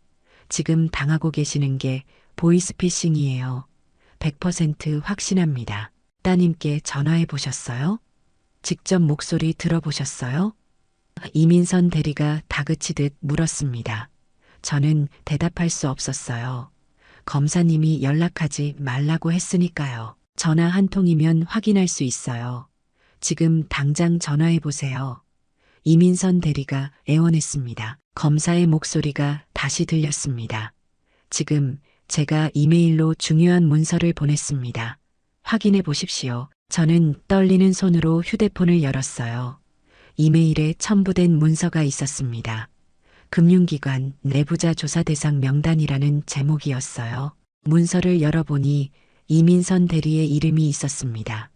지금 당하고 계시는 게 보이스피싱이에요. 100% 확신합니다. 따님께 전화해 보셨어요? 직접 목소리 들어보셨어요? 이민선 대리가 다그치듯 물었습니다. 저는 대답할 수 없었어요. 검사님이 연락하지 말라고 했으니까요. 전화 한 통이면 확인할 수 있어요. 지금 당장 전화해 보세요. 이민선 대리가 애원했습니다. 검사의 목소리가 다시 들렸습니다. 지금 제가 이메일로 중요한 문서를 보냈습니다. 확인해 보십시오. 저는 떨리는 손으로 휴대폰을 열었어요. 이메일에 첨부된 문서가 있었습니다. 금융기관 내부자 조사 대상 명단이라는 제목이었어요. 문서를 열어보니 이민선 대리의 이름이 있었습니다.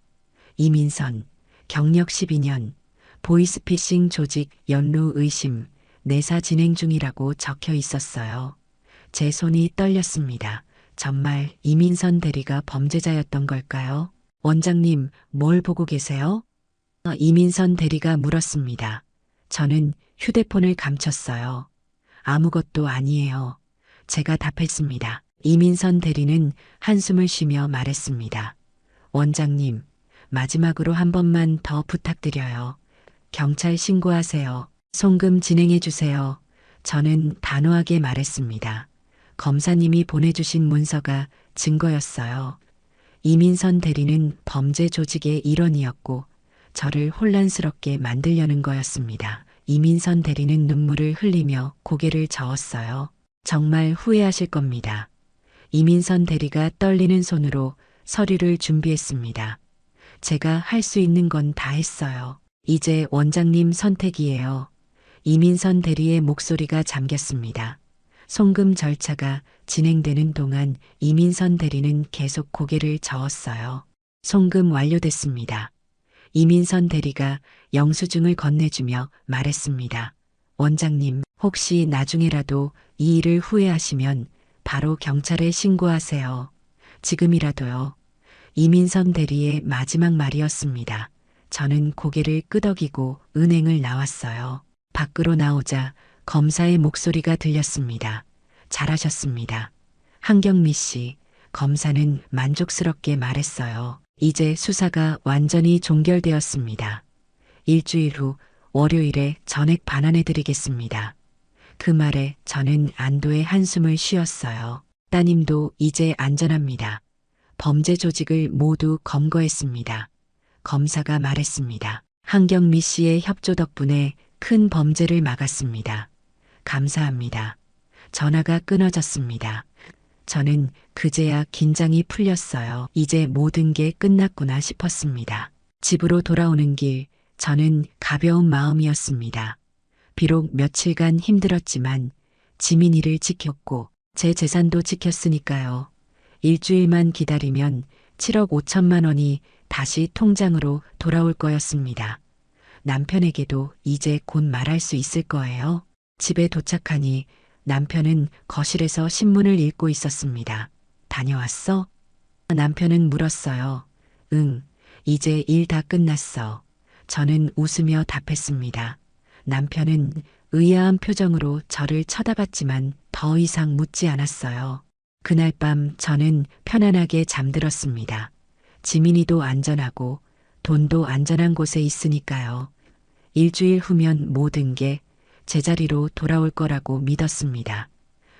이민선, 경력 12년, 보이스피싱 조직 연루 의심, 내사 진행 중이라고 적혀 있었어요. 제 손이 떨렸습니다. 정말 이민선 대리가 범죄자였던 걸까요? 원장님, 뭘 보고 계세요? 이민선 대리가 물었습니다. 저는 휴대폰을 감췄어요. 아무것도 아니에요. 제가 답했습니다. 이민선 대리는 한숨을 쉬며 말했습니다. 원장님, 마지막으로 한 번만 더 부탁드려요. 경찰 신고하세요. 송금 진행해 주세요. 저는 단호하게 말했습니다. 검사님이 보내주신 문서가 증거였어요. 이민선 대리는 범죄 조직의 일원이었고 저를 혼란스럽게 만들려는 거였습니다. 이민선 대리는 눈물을 흘리며 고개를 저었어요. 정말 후회하실 겁니다. 이민선 대리가 떨리는 손으로 서류를 준비했습니다. 제가 할 수 있는 건 다 했어요. 이제 원장님 선택이에요. 이민선 대리의 목소리가 잠겼습니다. 송금 절차가 진행되는 동안 이민선 대리는 계속 고개를 저었어요. 송금 완료됐습니다. 이민선 대리가 영수증을 건네주며 말했습니다. 원장님, 혹시 나중에라도 이 일을 후회하시면 바로 경찰에 신고하세요. 지금이라도요. 이민선 대리의 마지막 말이었습니다. 저는 고개를 끄덕이고 은행을 나왔어요. 밖으로 나오자 검사의 목소리가 들렸습니다. 잘하셨습니다. 한경미 씨, 검사는 만족스럽게 말했어요. 이제 수사가 완전히 종결되었습니다. 일주일 후 월요일에 전액 반환해드리겠습니다. 그 말에 저는 안도의 한숨을 쉬었어요. 따님도 이제 안전합니다. 범죄 조직을 모두 검거했습니다. 검사가 말했습니다. 한경미 씨의 협조 덕분에 큰 범죄를 막았습니다. 감사합니다. 전화가 끊어졌습니다. 저는 그제야 긴장이 풀렸어요. 이제 모든 게 끝났구나 싶었습니다. 집으로 돌아오는 길, 저는 가벼운 마음이었습니다. 비록 며칠간 힘들었지만 지민이를 지켰고 제 재산도 지켰으니까요. 일주일만 기다리면 7억 5천만 원이 다시 통장으로 돌아올 거였습니다. 남편에게도 이제 곧 말할 수 있을 거예요. 집에 도착하니 남편은 거실에서 신문을 읽고 있었습니다. 다녀왔어? 남편은 물었어요. 응, 이제 일 다 끝났어. 저는 웃으며 답했습니다. 남편은 의아한 표정으로 저를 쳐다봤지만 더 이상 묻지 않았어요. 그날 밤 저는 편안하게 잠들었습니다. 지민이도 안전하고 돈도 안전한 곳에 있으니까요. 일주일 후면 모든 게 제자리로 돌아올 거라고 믿었습니다.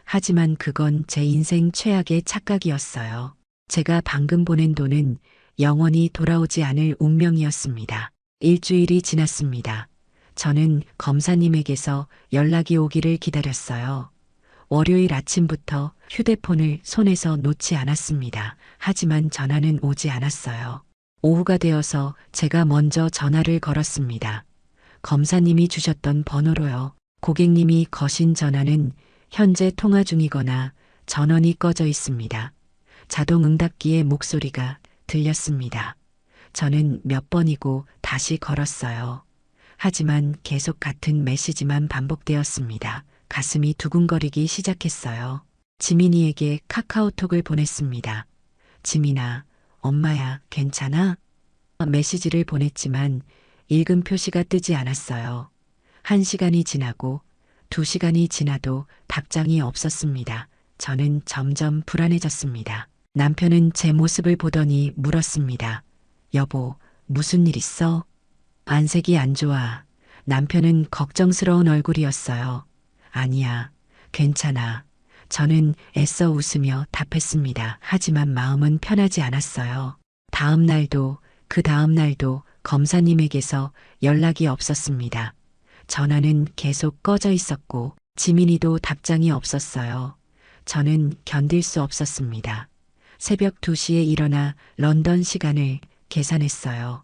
하지만 그건 제 인생 최악의 착각이었어요. 제가 방금 보낸 돈은 영원히 돌아오지 않을 운명이었습니다. 일주일이 지났습니다. 저는 검사님에게서 연락이 오기를 기다렸어요. 월요일 아침부터 휴대폰을 손에서 놓지 않았습니다. 하지만 전화는 오지 않았어요. 오후가 되어서 제가 먼저 전화를 걸었습니다. 검사님이 주셨던 번호로요. 고객님이 거신 전화는 현재 통화 중이거나 전원이 꺼져 있습니다. 자동 응답기의 목소리가 들렸습니다. 저는 몇 번이고 다시 걸었어요. 하지만 계속 같은 메시지만 반복되었습니다. 가슴이 두근거리기 시작했어요. 지민이에게 카카오톡을 보냈습니다. 지민아, 엄마야, 괜찮아? 메시지를 보냈지만 읽음 표시가 뜨지 않았어요. 1시간이 지나고 2시간이 지나도 답장이 없었습니다. 저는 점점 불안해졌습니다. 남편은 제 모습을 보더니 물었습니다. 여보, 무슨 일 있어? 안색이 안 좋아. 남편은 걱정스러운 얼굴이었어요. 아니야, 괜찮아. 저는 애써 웃으며 답했습니다. 하지만 마음은 편하지 않았어요. 다음 날도 그 다음 날도 검사님에게서 연락이 없었습니다. 전화는 계속 꺼져 있었고 지민이도 답장이 없었어요. 저는 견딜 수 없었습니다. 새벽 2시에 일어나 런던 시간을 계산했어요.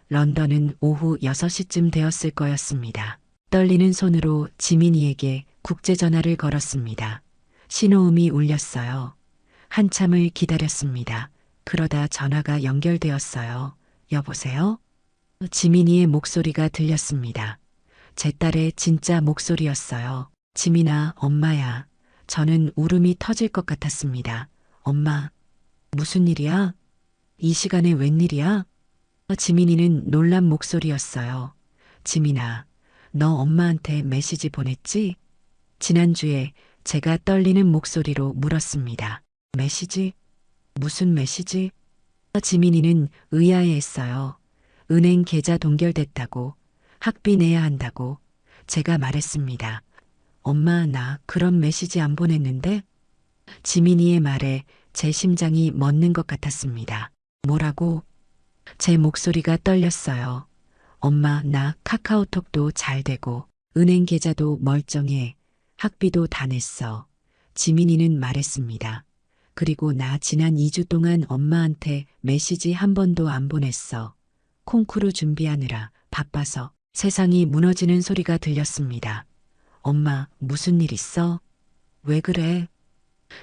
런던은 오후 6시쯤 되었을 거였습니다. 떨리는 손으로 지민이에게 국제전화를 걸었습니다. 신호음이 울렸어요. 한참을 기다렸습니다. 그러다 전화가 연결되었어요. 여보세요? 지민이의 목소리가 들렸습니다. 제 딸의 진짜 목소리였어요. 지민아, 엄마야. 저는 울음이 터질 것 같았습니다. 엄마, 무슨 일이야? 이 시간에 웬일이야? 지민이는 놀란 목소리였어요. 지민아, 너 엄마한테 메시지 보냈지? 지난주에 제가 떨리는 목소리로 물었습니다. 메시지? 무슨 메시지? 지민이는 의아해했어요. 은행 계좌 동결됐다고, 학비 내야 한다고 제가 말했습니다. 엄마, 나 그런 메시지 안 보냈는데? 지민이의 말에 제 심장이 멎는 것 같았습니다. 뭐라고? 제 목소리가 떨렸어요. 엄마, 나 카카오톡도 잘 되고, 은행 계좌도 멀쩡해. 학비도 다 냈어. 지민이는 말했습니다. 그리고 나 지난 2주 동안 엄마한테 메시지 한 번도 안 보냈어. 콩쿠르 준비하느라 바빠서. 세상이 무너지는 소리가 들렸습니다. 엄마, 무슨 일 있어? 왜 그래?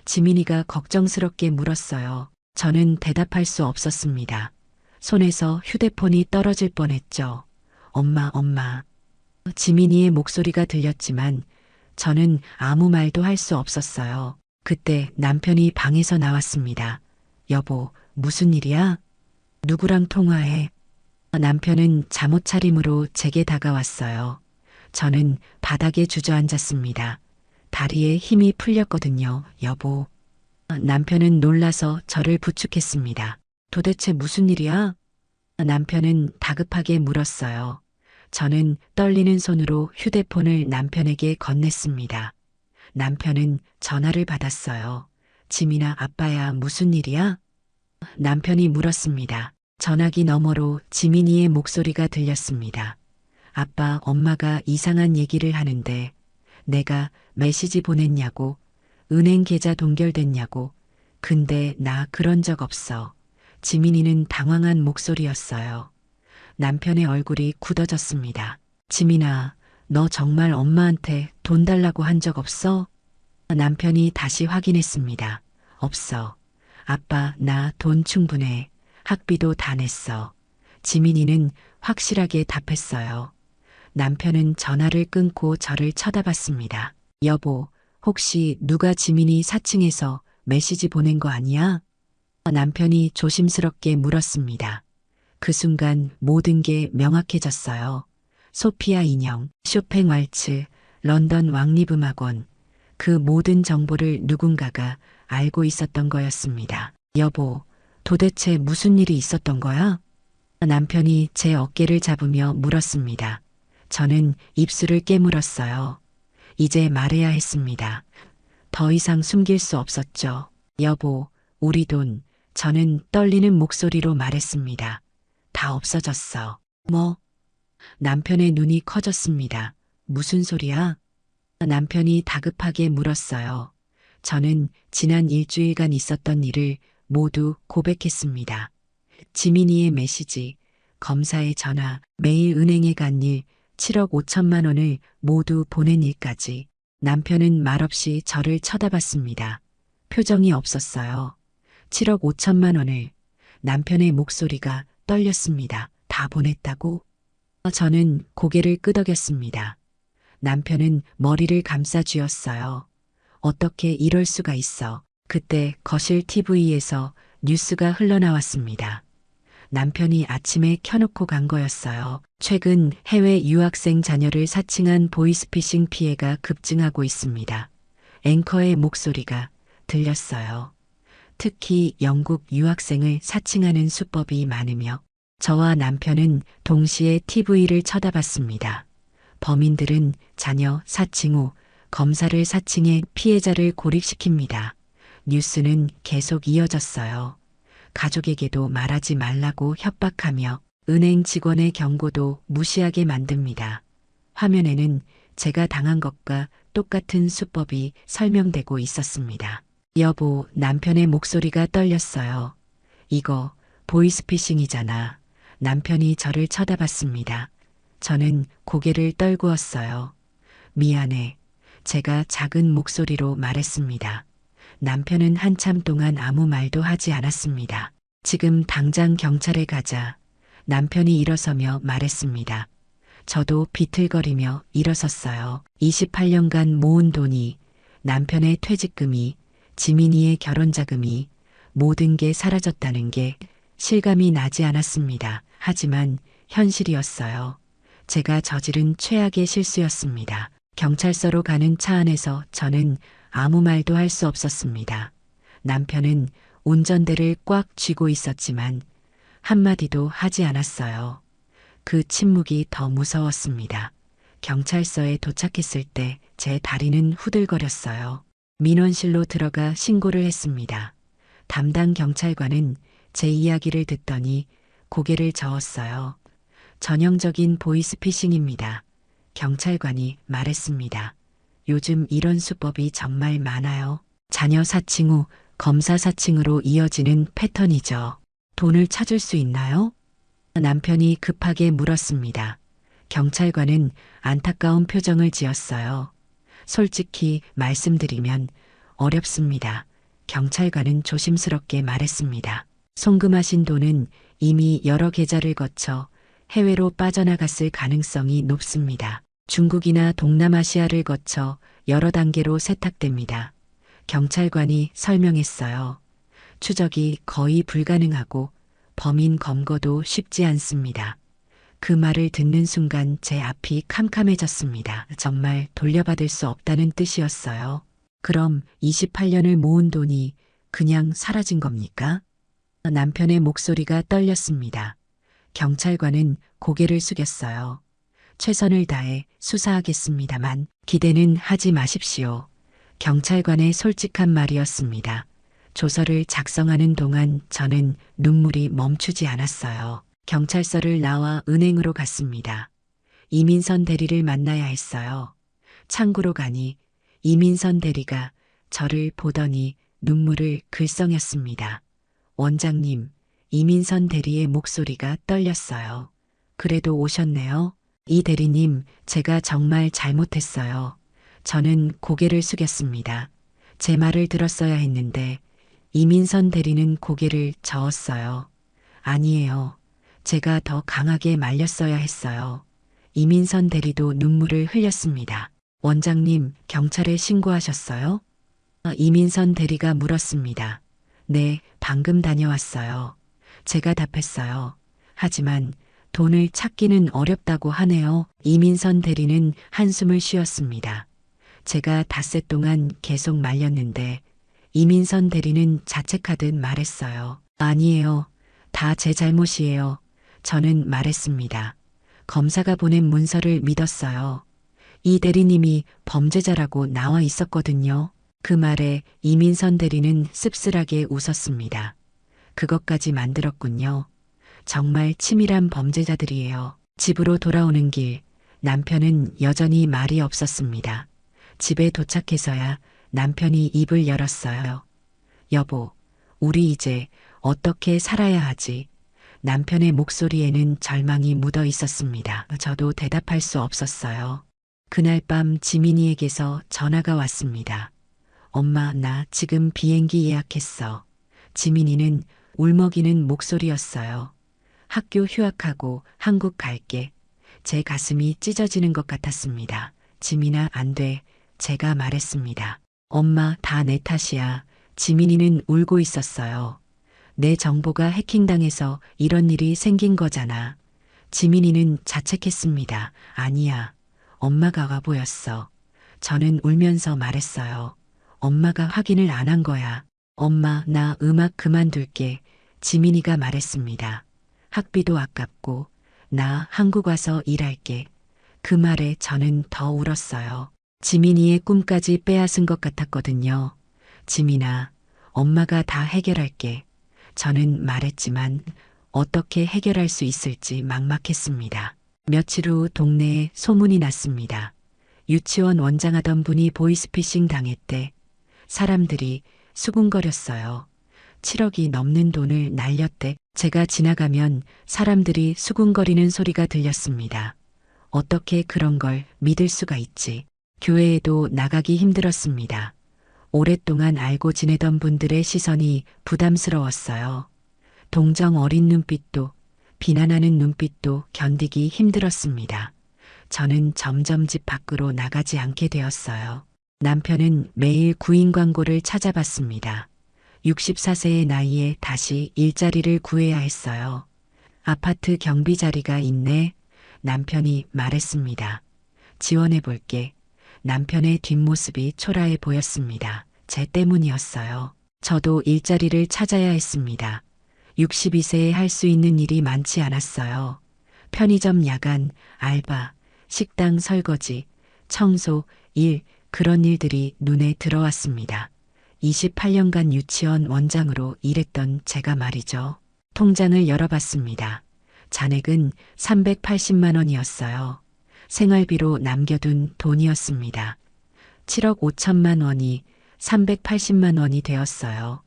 지민이가 걱정스럽게 물었어요. 저는 대답할 수 없었습니다. 손에서 휴대폰이 떨어질 뻔했죠. 엄마. 지민이의 목소리가 들렸지만 저는 아무 말도 할 수 없었어요. 그때 남편이 방에서 나왔습니다. 여보, 무슨 일이야? 누구랑 통화해? 남편은 잠옷 차림으로 제게 다가왔어요. 저는 바닥에 주저앉았습니다. 다리에 힘이 풀렸거든요, 여보. 남편은 놀라서 저를 부축했습니다. 도대체 무슨 일이야? 남편은 다급하게 물었어요. 저는 떨리는 손으로 휴대폰을 남편에게 건넸습니다. 남편은 전화를 받았어요. 지민아, 아빠야, 무슨 일이야? 남편이 물었습니다. 전화기 너머로 지민이의 목소리가 들렸습니다. 아빠, 엄마가 이상한 얘기를 하는데 내가 메시지 보냈냐고, 은행 계좌 동결됐냐고. 근데 나 그런 적 없어. 지민이는 당황한 목소리였어요. 남편의 얼굴이 굳어졌습니다. 지민아, 너 정말 엄마한테 돈 달라고 한 적 없어? 남편이 다시 확인했습니다. 없어. 아빠, 나 돈 충분해. 학비도 다 냈어. 지민이는 확실하게 답했어요. 남편은 전화를 끊고 저를 쳐다봤습니다. 여보, 혹시 누가 지민이 4층에서 메시지 보낸 거 아니야? 남편이 조심스럽게 물었습니다. 그 순간 모든 게 명확해졌어요. 소피아 인형, 쇼팽 왈츠, 런던 왕립음악원. 그 모든 정보를 누군가가 알고 있었던 거였습니다. 여보, 도대체 무슨 일이 있었던 거야? 남편이 제 어깨를 잡으며 물었습니다. 저는 입술을 깨물었어요. 이제 말해야 했습니다. 더 이상 숨길 수 없었죠. 여보, 우리 돈. 저는 떨리는 목소리로 말했습니다. 다 없어졌어. 뭐? 남편의 눈이 커졌습니다. 무슨 소리야? 남편이 다급하게 물었어요. 저는 지난 일주일간 있었던 일을 모두 고백했습니다. 지민이의 메시지, 검사의 전화, 매일 은행에 간 일, 7억 5천만 원을 모두 보낸 일까지. 남편은 말없이 저를 쳐다봤습니다. 표정이 없었어요. 7억 5천만 원을. 남편의 목소리가 떨렸습니다. 다 보냈다고? 저는 고개를 끄덕였습니다. 남편은 머리를 감싸 쥐었어요. 어떻게 이럴 수가 있어. 그때 거실 TV에서 뉴스가 흘러나왔습니다. 남편이 아침에 켜놓고 간 거였어요. 최근 해외 유학생 자녀를 사칭한 보이스피싱 피해가 급증하고 있습니다. 앵커의 목소리가 들렸어요. 특히 영국 유학생을 사칭하는 수법이 많으며 저와 남편은 동시에 TV를 쳐다봤습니다. 범인들은 자녀 사칭 후 검사를 사칭해 피해자를 고립시킵니다. 뉴스는 계속 이어졌어요. 가족에게도 말하지 말라고 협박하며 은행 직원의 경고도 무시하게 만듭니다. 화면에는 제가 당한 것과 똑같은 수법이 설명되고 있었습니다. 여보, 남편의 목소리가 떨렸어요. 이거 보이스피싱이잖아. 남편이 저를 쳐다봤습니다. 저는 고개를 떨구었어요. 미안해. 제가 작은 목소리로 말했습니다. 남편은 한참 동안 아무 말도 하지 않았습니다. 지금 당장 경찰에 가자. 남편이 일어서며 말했습니다. 저도 비틀거리며 일어섰어요. 28년간 모은 돈이, 남편의 퇴직금이, 지민이의 결혼자금이 모든 게 사라졌다는 게 실감이 나지 않았습니다. 하지만 현실이었어요. 제가 저지른 최악의 실수였습니다. 경찰서로 가는 차 안에서 저는 아무 말도 할 수 없었습니다. 남편은 운전대를 꽉 쥐고 있었지만 한마디도 하지 않았어요. 그 침묵이 더 무서웠습니다. 경찰서에 도착했을 때 제 다리는 후들거렸어요. 민원실로 들어가 신고를 했습니다. 담당 경찰관은 제 이야기를 듣더니 고개를 저었어요. 전형적인 보이스피싱입니다. 경찰관이 말했습니다. 요즘 이런 수법이 정말 많아요. 자녀 사칭 후 검사 사칭으로 이어지는 패턴이죠. 돈을 찾을 수 있나요? 남편이 급하게 물었습니다. 경찰관은 안타까운 표정을 지었어요. 솔직히 말씀드리면 어렵습니다. 경찰관은 조심스럽게 말했습니다. 송금하신 돈은 이미 여러 계좌를 거쳐 해외로 빠져나갔을 가능성이 높습니다. 중국이나 동남아시아를 거쳐 여러 단계로 세탁됩니다. 경찰관이 설명했어요. 추적이 거의 불가능하고 범인 검거도 쉽지 않습니다. 그 말을 듣는 순간 제 앞이 캄캄해졌습니다. 정말 돌려받을 수 없다는 뜻이었어요. 그럼 28년을 모은 돈이 그냥 사라진 겁니까? 남편의 목소리가 떨렸습니다. 경찰관은 고개를 숙였어요. 최선을 다해 수사하겠습니다만 기대는 하지 마십시오. 경찰관의 솔직한 말이었습니다. 조서를 작성하는 동안 저는 눈물이 멈추지 않았어요. 경찰서를 나와 은행으로 갔습니다. 이민선 대리를 만나야 했어요. 창구로 가니 이민선 대리가 저를 보더니 눈물을 글썽였습니다. 원장님, 이민선 대리의 목소리가 떨렸어요. 그래도 오셨네요. 이 대리님, 제가 정말 잘못했어요. 저는 고개를 숙였습니다. 제 말을 들었어야 했는데 이민선 대리는 고개를 저었어요. 아니에요. 제가 더 강하게 말렸어야 했어요. 이민선 대리도 눈물을 흘렸습니다. 원장님, 경찰에 신고하셨어요? 이민선 대리가 물었습니다. 네, 방금 다녀왔어요. 제가 답했어요. 하지만 돈을 찾기는 어렵다고 하네요. 이민선 대리는 한숨을 쉬었습니다. 제가 닷새 동안 계속 말렸는데 이민선 대리는 자책하듯 말했어요. 아니에요. 다 제 잘못이에요. 저는 말했습니다. 검사가 보낸 문서를 믿었어요. 이 대리님이 범죄자라고 나와 있었거든요. 그 말에 이민선 대리는 씁쓸하게 웃었습니다. 그것까지 만들었군요. 정말 치밀한 범죄자들이에요. 집으로 돌아오는 길, 남편은 여전히 말이 없었습니다. 집에 도착해서야 남편이 입을 열었어요. 여보, 우리 이제 어떻게 살아야 하지? 남편의 목소리에는 절망이 묻어 있었습니다. 저도 대답할 수 없었어요. 그날 밤 지민이에게서 전화가 왔습니다. 엄마, 나 지금 비행기 예약했어. 지민이는 울먹이는 목소리였어요. 학교 휴학하고 한국 갈게. 제 가슴이 찢어지는 것 같았습니다. 지민아, 안 돼. 제가 말했습니다. 엄마, 다 내 탓이야. 지민이는 울고 있었어요. 내 정보가 해킹당해서 이런 일이 생긴 거잖아. 지민이는 자책했습니다. 아니야. 엄마가 와보였어. 저는 울면서 말했어요. 엄마가 확인을 안 한 거야. 엄마, 나 음악 그만둘게. 지민이가 말했습니다. 학비도 아깝고 나 한국 와서 일할게. 그 말에 저는 더 울었어요. 지민이의 꿈까지 빼앗은 것 같았거든요. 지민아, 엄마가 다 해결할게. 저는 말했지만 어떻게 해결할 수 있을지 막막했습니다. 며칠 후 동네에 소문이 났습니다. 유치원 원장하던 분이 보이스피싱 당했대. 사람들이 수군거렸어요. 7억이 넘는 돈을 날렸대. 제가 지나가면 사람들이 수군거리는 소리가 들렸습니다. 어떻게 그런 걸 믿을 수가 있지. 교회에도 나가기 힘들었습니다. 오랫동안 알고 지내던 분들의 시선이 부담스러웠어요. 동정 어린 눈빛도, 비난하는 눈빛도 견디기 힘들었습니다. 저는 점점 집 밖으로 나가지 않게 되었어요. 남편은 매일 구인 광고를 찾아봤습니다. 64세의 나이에 다시 일자리를 구해야 했어요. 아파트 경비 자리가 있네. 남편이 말했습니다. 지원해 볼게. 남편의 뒷모습이 초라해 보였습니다. 제 때문이었어요. 저도 일자리를 찾아야 했습니다. 62세에 할 수 있는 일이 많지 않았어요. 편의점 야간, 알바, 식당 설거지, 청소, 일, 그런 일들이 눈에 들어왔습니다. 28년간 유치원 원장으로 일했던 제가 말이죠. 통장을 열어봤습니다. 잔액은 380만 원이었어요. 생활비로 남겨둔 돈이었습니다. 7억 5천만 원이 380만 원이 되었어요.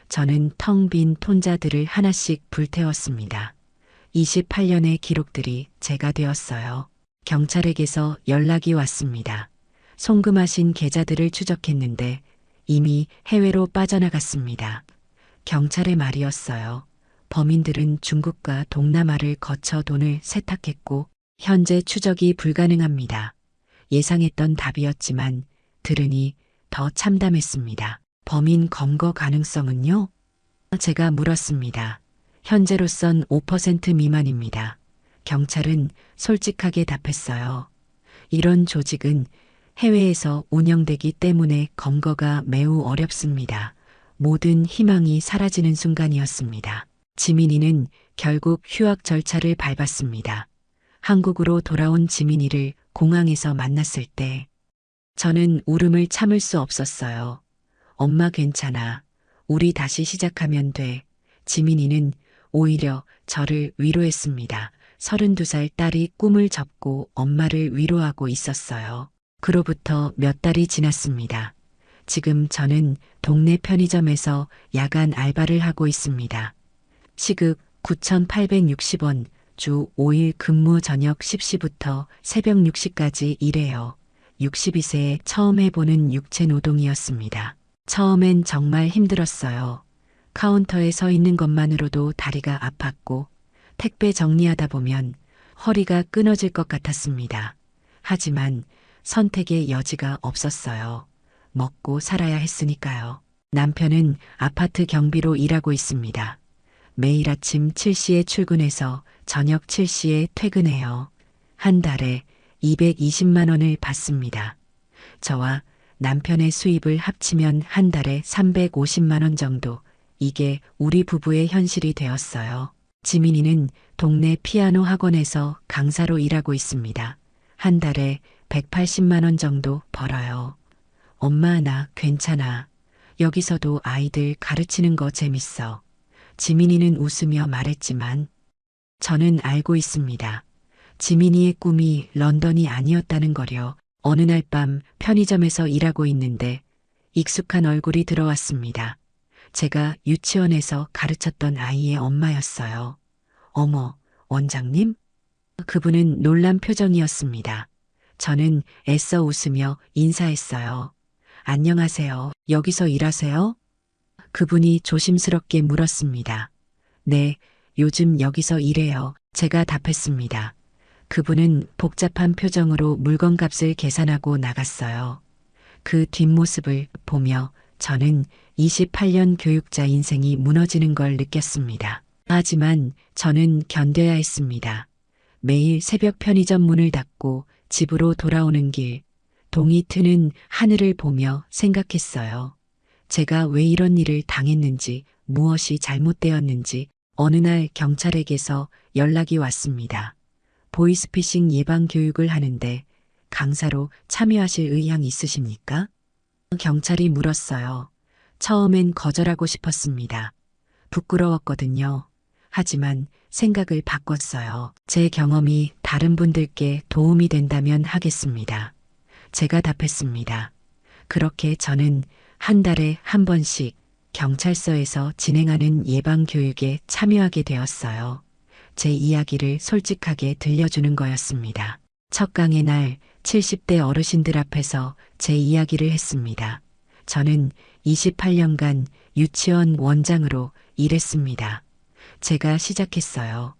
저는 텅 빈 톤자들을 하나씩 불태웠습니다. 28년의 기록들이 제가 되었어요. 경찰에게서 연락이 왔습니다. 송금하신 계좌들을 추적했는데 이미 해외로 빠져나갔습니다. 경찰의 말이었어요. 범인들은 중국과 동남아를 거쳐 돈을 세탁했고 현재 추적이 불가능합니다. 예상했던 답이었지만 들으니 더 참담했습니다. 범인 검거 가능성은요? 제가 물었습니다. 현재로선 5% 미만입니다. 경찰은 솔직하게 답했어요. 이런 조직은 해외에서 운영되기 때문에 검거가 매우 어렵습니다. 모든 희망이 사라지는 순간이었습니다. 지민이는 결국 휴학 절차를 밟았습니다. 한국으로 돌아온 지민이를 공항에서 만났을 때 저는 울음을 참을 수 없었어요. 엄마 괜찮아. 우리 다시 시작하면 돼. 지민이는 오히려 저를 위로했습니다. 32살 딸이 꿈을 접고 엄마를 위로하고 있었어요. 그로부터 몇 달이 지났습니다. 지금 저는 동네 편의점에서 야간 알바를 하고 있습니다. 시급 9,860원, 주 5일 근무 저녁 10시부터 새벽 6시까지 일해요. 62세에 처음 해보는 육체 노동이었습니다. 처음엔 정말 힘들었어요. 카운터에 서 있는 것만으로도 다리가 아팠고 택배 정리하다 보면 허리가 끊어질 것 같았습니다. 하지만 선택의 여지가 없었어요. 먹고 살아야 했으니까요. 남편은 아파트 경비로 일하고 있습니다. 매일 아침 7시에 출근해서 저녁 7시에 퇴근해요. 한 달에 220만 원을 받습니다. 저와 남편의 수입을 합치면 한 달에 350만 원 정도. 이게 우리 부부의 현실이 되었어요. 지민이는 동네 피아노 학원에서 강사로 일하고 있습니다. 한 달에 180만 원 정도 벌어요. 엄마 나 괜찮아. 여기서도 아이들 가르치는 거 재밌어. 지민이는 웃으며 말했지만 저는 알고 있습니다. 지민이의 꿈이 런던이 아니었다는 거려. 어느 날 밤 편의점에서 일하고 있는데 익숙한 얼굴이 들어왔습니다. 제가 유치원에서 가르쳤던 아이의 엄마였어요. 어머, 원장님? 그분은 놀란 표정이었습니다. 저는 애써 웃으며 인사했어요. 안녕하세요. 여기서 일하세요? 그분이 조심스럽게 물었습니다. 네, 요즘 여기서 일해요. 제가 답했습니다. 그분은 복잡한 표정으로 물건값을 계산하고 나갔어요. 그 뒷모습을 보며 저는 28년 교육자 인생이 무너지는 걸 느꼈습니다. 하지만 저는 견뎌야 했습니다. 매일 새벽 편의점 문을 닫고 집으로 돌아오는 길, 동이 트는 하늘을 보며 생각했어요. 제가 왜 이런 일을 당했는지, 무엇이 잘못되었는지 어느 날 경찰에게서 연락이 왔습니다. 보이스피싱 예방 교육을 하는데 강사로 참여하실 의향 있으십니까? 경찰이 물었어요. 처음엔 거절하고 싶었습니다. 부끄러웠거든요. 하지만 생각을 바꿨어요. 제 경험이 다른 분들께 도움이 된다면 하겠습니다. 제가 답했습니다. 그렇게 저는 한 달에 한 번씩 경찰서에서 진행하는 예방교육에 참여하게 되었어요. 제 이야기를 솔직하게 들려주는 거였습니다. 첫 강의 날 70대 어르신들 앞에서 제 이야기를 했습니다. 저는 28년간 유치원 원장으로 일했습니다. 제가 시작했어요.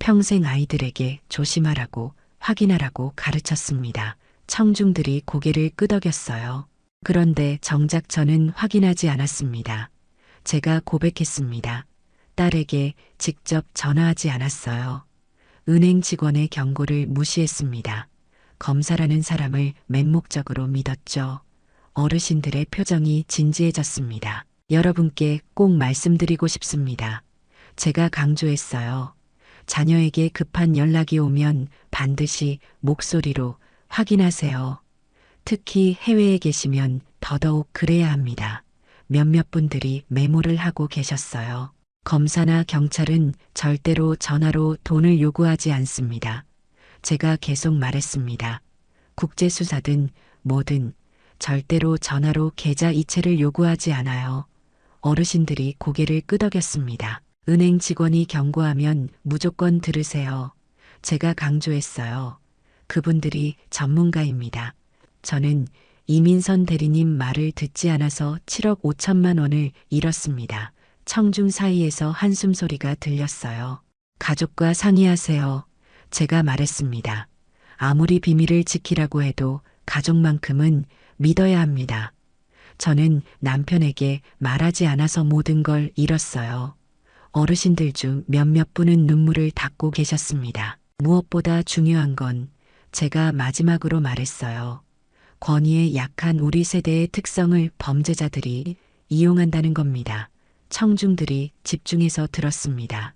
평생 아이들에게 조심하라고, 확인하라고 가르쳤습니다. 청중들이 고개를 끄덕였어요. 그런데 정작 저는 확인하지 않았습니다. 제가 고백했습니다. 딸에게 직접 전화하지 않았어요. 은행 직원의 경고를 무시했습니다. 검사라는 사람을 맹목적으로 믿었죠. 어르신들의 표정이 진지해졌습니다. 여러분께 꼭 말씀드리고 싶습니다. 제가 강조했어요. 자녀에게 급한 연락이 오면 반드시 목소리로 확인하세요. 특히 해외에 계시면 더더욱 그래야 합니다. 몇몇 분들이 메모를 하고 계셨어요. 검사나 경찰은 절대로 전화로 돈을 요구하지 않습니다. 제가 계속 말했습니다. 국제수사든 뭐든 절대로 전화로 계좌 이체를 요구하지 않아요. 어르신들이 고개를 끄덕였습니다. 은행 직원이 경고하면 무조건 들으세요. 제가 강조했어요. 그분들이 전문가입니다. 저는 이민선 대리님 말을 듣지 않아서 7억 5천만 원을 잃었습니다. 청중 사이에서 한숨 소리가 들렸어요. 가족과 상의하세요. 제가 말했습니다. 아무리 비밀을 지키라고 해도 가족만큼은 믿어야 합니다. 저는 남편에게 말하지 않아서 모든 걸 잃었어요. 어르신들 중 몇몇 분은 눈물을 닦고 계셨습니다. 무엇보다 중요한 건 제가 마지막으로 말했어요. 권위에 약한 우리 세대의 특성을 범죄자들이 이용한다는 겁니다. 청중들이 집중해서 들었습니다.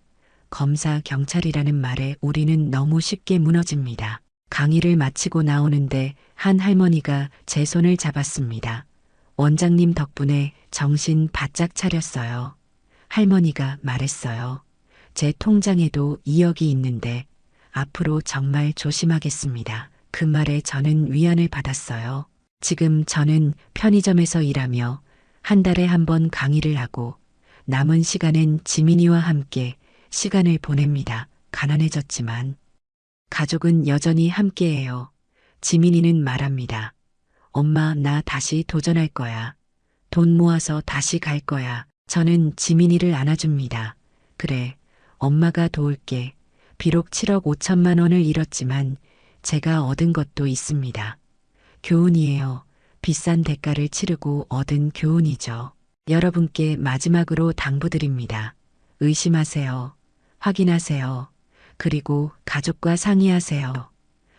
검사, 경찰이라는 말에 우리는 너무 쉽게 무너집니다. 강의를 마치고 나오는데 한 할머니가 제 손을 잡았습니다. 원장님 덕분에 정신 바짝 차렸어요. 할머니가 말했어요. 제 통장에도 2억이 있는데 앞으로 정말 조심하겠습니다. 그 말에 저는 위안을 받았어요. 지금 저는 편의점에서 일하며 한 달에 한 번 강의를 하고 남은 시간엔 지민이와 함께 시간을 보냅니다. 가난해졌지만 가족은 여전히 함께해요. 지민이는 말합니다. 엄마, 나 다시 도전할 거야. 돈 모아서 다시 갈 거야. 저는 지민이를 안아줍니다. 그래, 엄마가 도울게. 비록 7억 5천만 원을 잃었지만 제가 얻은 것도 있습니다. 교훈이에요. 비싼 대가를 치르고 얻은 교훈이죠. 여러분께 마지막으로 당부드립니다. 의심하세요. 확인하세요. 그리고 가족과 상의하세요.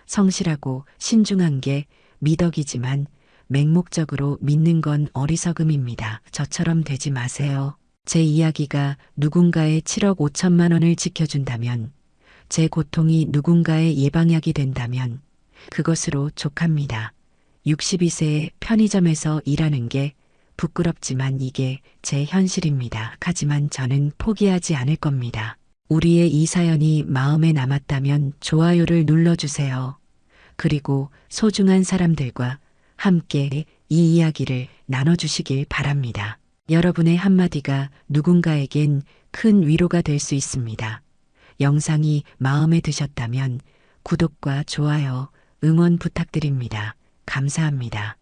성실하고 신중한 게 미덕이지만 맹목적으로 믿는 건 어리석음입니다. 저처럼 되지 마세요. 제 이야기가 누군가의 7억 5천만 원을 지켜준다면, 제 고통이 누군가의 예방약이 된다면 그것으로 족합니다. 62세에 편의점에서 일하는 게 부끄럽지만 이게 제 현실입니다. 하지만 저는 포기하지 않을 겁니다. 우리의 이 사연이 마음에 남았다면 좋아요를 눌러주세요. 그리고 소중한 사람들과 함께 이 이야기를 나눠주시길 바랍니다. 여러분의 한마디가 누군가에겐 큰 위로가 될 수 있습니다. 영상이 마음에 드셨다면 구독과 좋아요, 응원 부탁드립니다. 감사합니다.